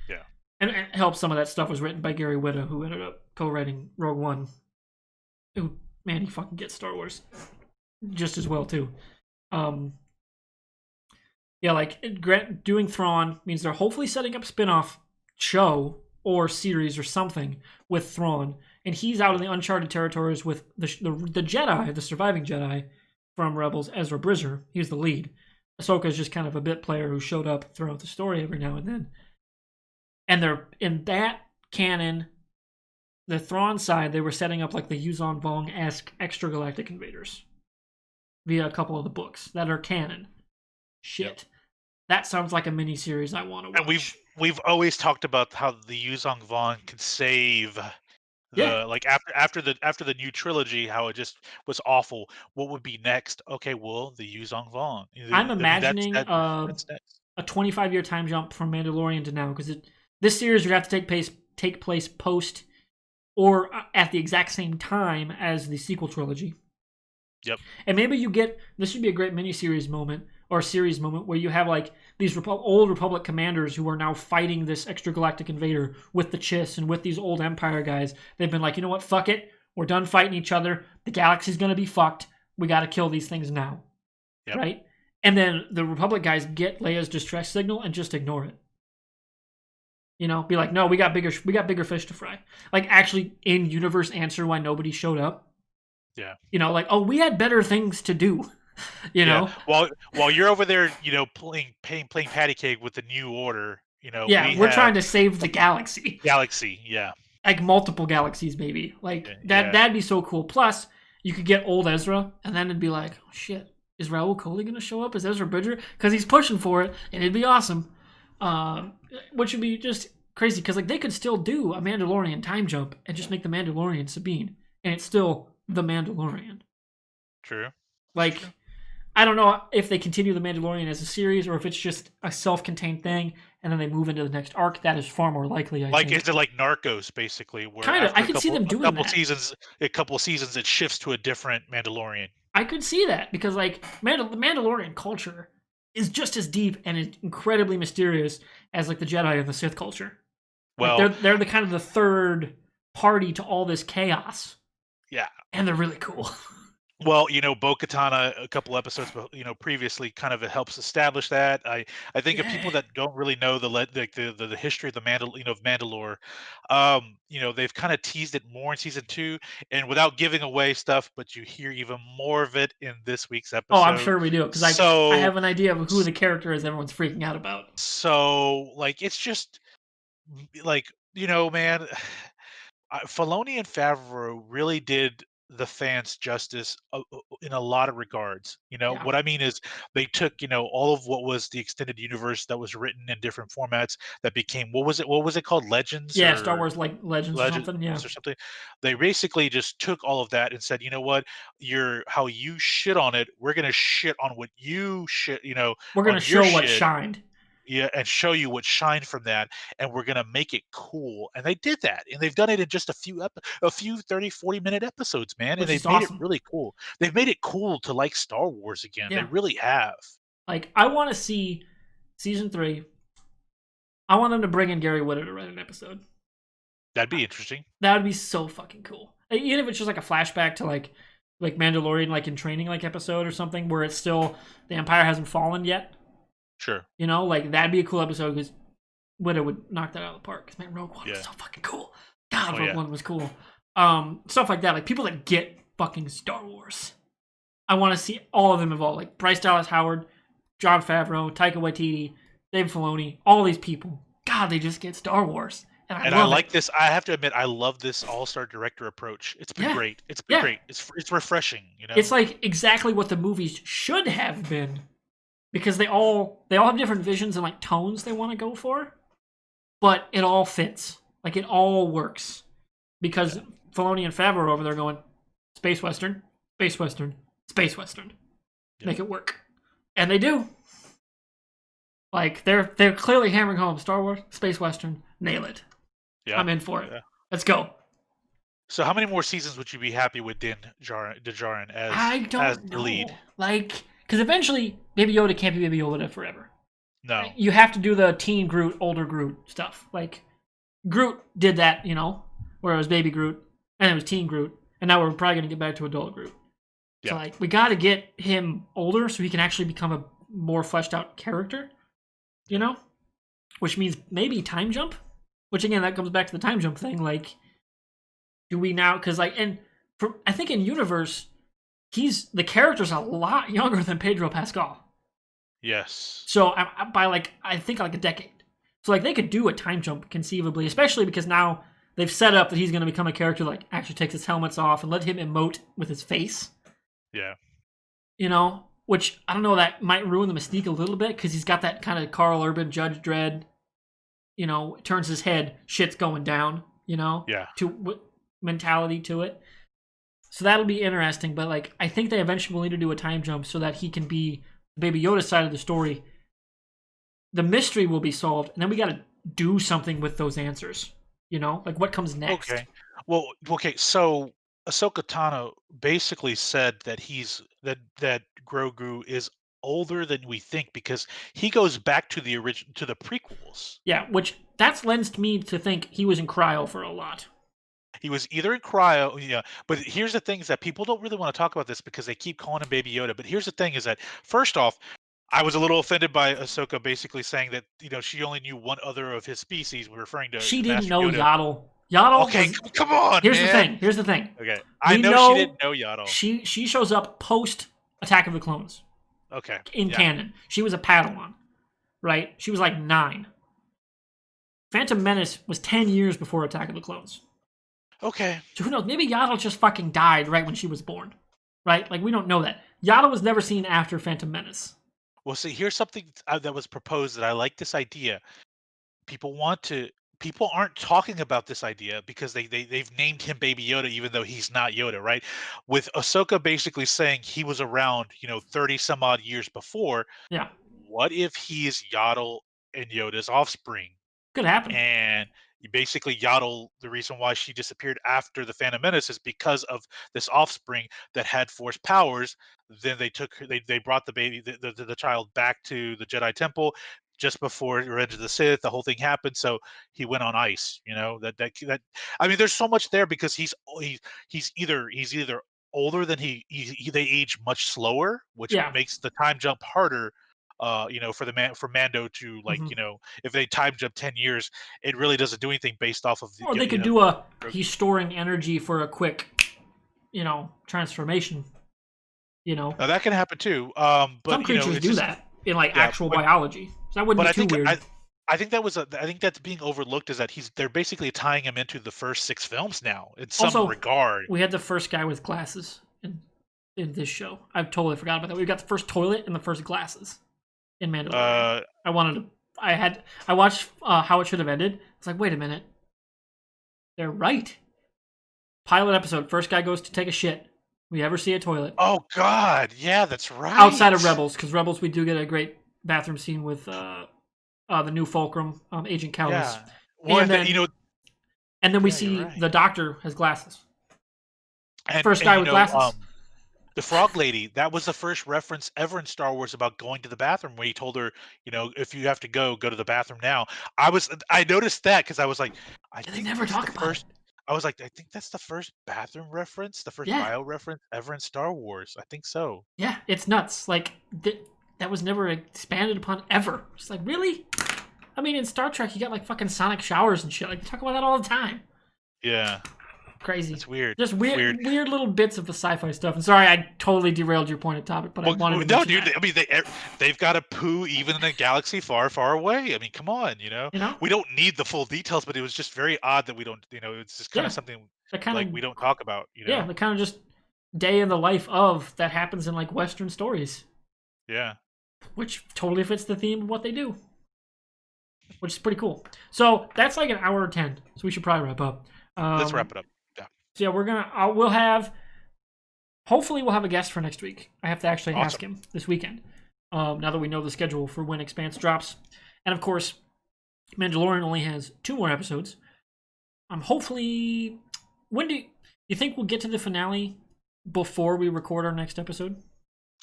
Yeah. And it helps some of that stuff was written by Gary Whitta, who ended up co-writing Rogue One. Ooh, man, he fucking gets Star Wars just as well, too. Doing Thrawn means they're hopefully setting up a spin-off show or series or something with Thrawn. And he's out in the uncharted territories with the Jedi, the surviving Jedi from Rebels, Ezra Bridger. He's the lead. Ahsoka is just kind of a bit player who showed up throughout the story every now and then. And they're in that canon, the Thrawn side, they were setting up like the Yuzon Vong-esque extragalactic invaders via a couple of the books that are canon. Shit. Yep. That sounds like a miniseries I want to watch. And we've always talked about how the Yuzong Vong could save after the new trilogy, how it just was awful. What would be next? Okay, well, the Yuzong Vong. I'm imagining a 25-year time jump from Mandalorian to now, because this series would have to take place post or at the exact same time as the sequel trilogy. Yep. And maybe this would be a great miniseries moment or series moment where you have like these old Republic commanders who are now fighting this extragalactic invader with the Chiss and with these old Empire guys. They've been like, you know what, fuck it. We're done fighting each other. The galaxy's going to be fucked. We got to kill these things now. Yep. Right? And then the Republic guys get Leia's distress signal and just ignore it. Be like, no, we got bigger fish to fry. Like, actually in-universe answer why nobody showed up. Yeah. Like, oh, we had better things to do. Know? While you're over there, playing patty cake with the New Order, we're trying to save the galaxy. Yeah. Like multiple galaxies, maybe. Like that'd be so cool. Plus, you could get old Ezra, and then it'd be like, oh shit, is Raul Coley gonna show up as Ezra Bridger? Because he's pushing for it, and it'd be awesome. Which would be just crazy, because like they could still do a Mandalorian time jump and just make the Mandalorian Sabine, and it's still the Mandalorian. True. Like, True. I don't know if they continue the Mandalorian as a series or if it's just a self-contained thing and then they move into the next arc. That is far more likely. I think. Is it like Narcos, basically? Where kind of. I could see them doing a couple seasons, it shifts to a different Mandalorian. I could see that because like the Mandalorian culture is just as deep and incredibly mysterious as like the Jedi and the Sith culture. Like Well, they're the kind of the third party to all this chaos, yeah. and they're really cool. Well, Bo-Katan a couple episodes, previously kind of helps establish that. I think of Yeah. people that don't really know the history of the of Mandalore, they've kind of teased it more in season 2, and without giving away stuff, but you hear even more of it in this week's Oh, I'm episode. sure we do because I So, have an idea of who the character is everyone's freaking out about. like it's just like man. Filoni and Favreau really did the fans justice in a lot of regards. Yeah. What I mean is they took all of what was the extended universe that was written in different formats that became what was it called, Legends Yeah, Star or Wars like Legends or Legends something. Yeah. or something. They basically just took all of that and said, you know what, how you shit on it, we're gonna shit on what you shit, We're on gonna your show what shit. shined. Yeah, and show you what shined from that, and we're gonna make it cool. And they did that, and they've done it in just a few 30, 40-minute episodes, man, and Which is they've made it awesome. really cool. They've made it cool to like Star Wars again. They Yeah. really have. Like I want to see season 3. I want them to bring in Gary Whitta to write an episode. That'd be interesting. That would be so fucking cool. Even if it's just like a flashback to like Mandalorian, like in training, like episode or something, where it's still the Empire hasn't fallen yet. Sure. Like that'd be a cool episode because Widow would knock that out of the park. Because man, Rogue One was Yeah. so fucking cool. God, Oh Rogue yeah. One was cool. Stuff like that, like people that get fucking Star Wars. I want to see all of them involved, like Bryce Dallas Howard, Jon Favreau, Taika Waititi, Dave Filoni, all these people. God, they just get Star Wars, and I And I love it. like this. I have to admit, I love this all-star director approach. It's been Yeah, great. It's been yeah. great. It's refreshing. It's like exactly what the movies should have been, because they all have different visions and like tones they want to go for, but it all fits. Like it all works because Yeah. Filoni and Favreau are over there going space western, space western, space western, Yeah. make it work, and they do. Like they're clearly hammering home Star Wars, space western, nail it. Yeah. I'm in for it. Yeah. Let's go. So, how many more seasons would you be happy with Djarin I as don't the lead? know. Like, because eventually Baby Yoda can't be Baby Yoda forever. No. You have to do the teen Groot, older Groot stuff. Like Groot did that, where it was Baby Groot and it was teen Groot, and now we're probably gonna get back to adult Groot. So Yeah. like we got to get him older so he can actually become a more fleshed out character. Which means maybe time jump. Which again, that comes back to the time jump thing. Like, do we now? Because I think in universe, the character's a lot younger than Pedro Pascal. Yes. So by I think like a decade. So like they could do a time jump conceivably, especially because now they've set up that he's going to become a character that like actually takes his helmets off and let him emote with his face. Yeah. Which I don't know, that might ruin the mystique a little bit because he's got that kind of Carl Urban Judge Dredd. Turns his head, shit's going down. Yeah. Mentality to it. So that'll be interesting. But like I think they eventually will need to do a time jump so that he can be Baby Yoda side of the story. The mystery will be solved, and then we got to do something with those answers. Like what comes next. Okay. Well, okay. So, Ahsoka Tano basically said that that Grogu is older than we think because he goes back to the prequels. Yeah, which that's lends me to think he was in cryo for a lot. He was either in cryo, yeah. But here's the thing: is that people don't really want to talk about this because they keep calling him Baby Yoda. But here's the thing: is that first off, I was a little offended by Ahsoka basically saying that she only knew one other of his species, referring to She didn't Master know Yoda. Yaddle. Yaddle Okay, was. come on, Here's man. the thing. Okay, I We know she know didn't know Yaddle. she shows up post Attack of the Clones Okay, in yeah. canon. She was a Padawan, right? She was like 9. Phantom Menace was 10 years before Attack of the Clones. Okay, So who knows? Maybe Yaddle just fucking died right when she was born, right? Like we don't know that. Yaddle was never seen after Phantom Menace. well, see, here's something that was proposed that I like this idea. People want to. People aren't talking about this idea because they've named him Baby Yoda even though he's not Yoda, right? With Ahsoka basically saying he was around, 30 some odd years before. Yeah, What if he is Yaddle and Yoda's offspring? could happen. And basically Yaddle, the reason why she disappeared after the Phantom Menace is because of this offspring that had force powers. Then they brought the baby, the child back to the Jedi Temple, just before Revenge of the Sith, the whole thing happened, so he went on ice. I mean, there's so much there because he's either older than they age much slower, which Yeah. makes the time jump harder. For Mando to if they time jump 10 years, it really doesn't do anything based off of the Or they could do he's storing energy for a quick, transformation. Now that can happen too. But Some creatures it's do just that in like yeah. actual biology. So that wouldn't But be I too think weird. I think I think that's being overlooked is that they're basically tying him into the first 6 films now in some Also, regard. we had the first guy with glasses in this show. I've totally forgot about that. We got the first toilet and the first glasses in Mandalorian. I watched How It Should Have Ended. It's like, wait a minute. They're right. Pilot episode, first guy goes to take a shit. We ever see a toilet. Oh God, yeah, that's right. Outside of Rebels, because Rebels we do get a great bathroom scene with the new Fulcrum, Agent Kellis. Yeah. Well, and then we see the Doctor has glasses. First guy with glasses. The Frog Lady, that was the first reference ever in Star Wars about going to the bathroom, where he told her, if you have to go to the bathroom now. I noticed that because I was like, they never talk about it. I was like, I think that's the first bathroom reference, the first bio reference ever in Star Wars. I think so. Yeah, it's nuts. Like, that was never expanded upon ever. It's like, really? I mean, in Star Trek, you got like fucking sonic showers and shit. Like, you talk about that all the time. Yeah. Crazy. It's weird. Just weird little bits of the sci-fi stuff. And sorry, I totally derailed your point of topic, but I wanted to mention that. I mean, they've got a poo even in a galaxy far, far away. I mean, come on, we don't need the full details, but it was just very odd that we don't. It's just kind of something we don't talk about. Yeah, the kind of just day in the life of that happens in like Western stories. Yeah. Which totally fits the theme of what they do. Which is pretty cool. So that's like an hour 10. So we should probably wrap up. Let's wrap it up. So yeah, hopefully we'll have a guest for next week. I have to actually ask him this weekend. Now that we know the schedule for when Expanse drops. And of course, Mandalorian only has 2 more episodes. Hopefully, when do you think we'll get to the finale before we record our next episode?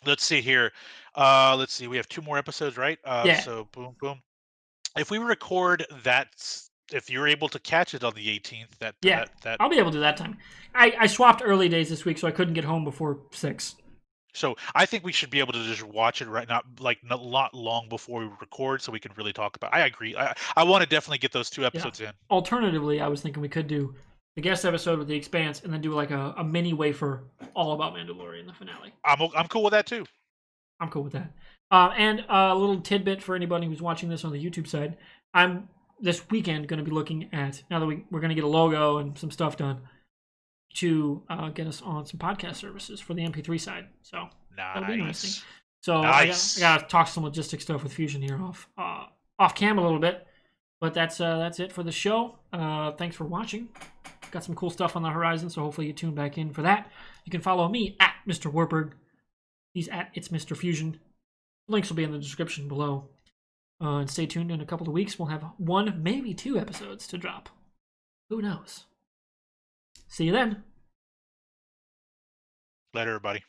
Let's see here. Let's see. We have 2 more episodes, right? Yeah. So boom, boom. If we record that, if you're able to catch it on the 18th, I'll be able to do that time. I swapped early days this week, so I couldn't get home before 6. So I think we should be able to just watch it not long before we record, so we can really talk about. I agree. I want to definitely get those 2 episodes in. Alternatively, I was thinking we could do the guest episode with the Expanse, and then do like a mini WAFER all about Mandalorian, the finale. I'm cool with that too. I'm cool with that. And a little tidbit for anybody who's watching this on the YouTube side. I'm this weekend going to be looking at, now that we're going to get a logo and some stuff done, to get us on some podcast services for the MP3 side. So that'll be interesting. So nice. I got to talk some logistic stuff with Fusion here off cam a little bit. But that's it for the show. Thanks for watching. Got some cool stuff on the horizon, so hopefully you tune back in for that. You can follow me at MrWartburg. He's at It's Mr. Fusion. Links will be in the description below. And stay tuned. In a couple of weeks, we'll have 1, maybe 2 episodes to drop. Who knows? See you then. Later, everybody.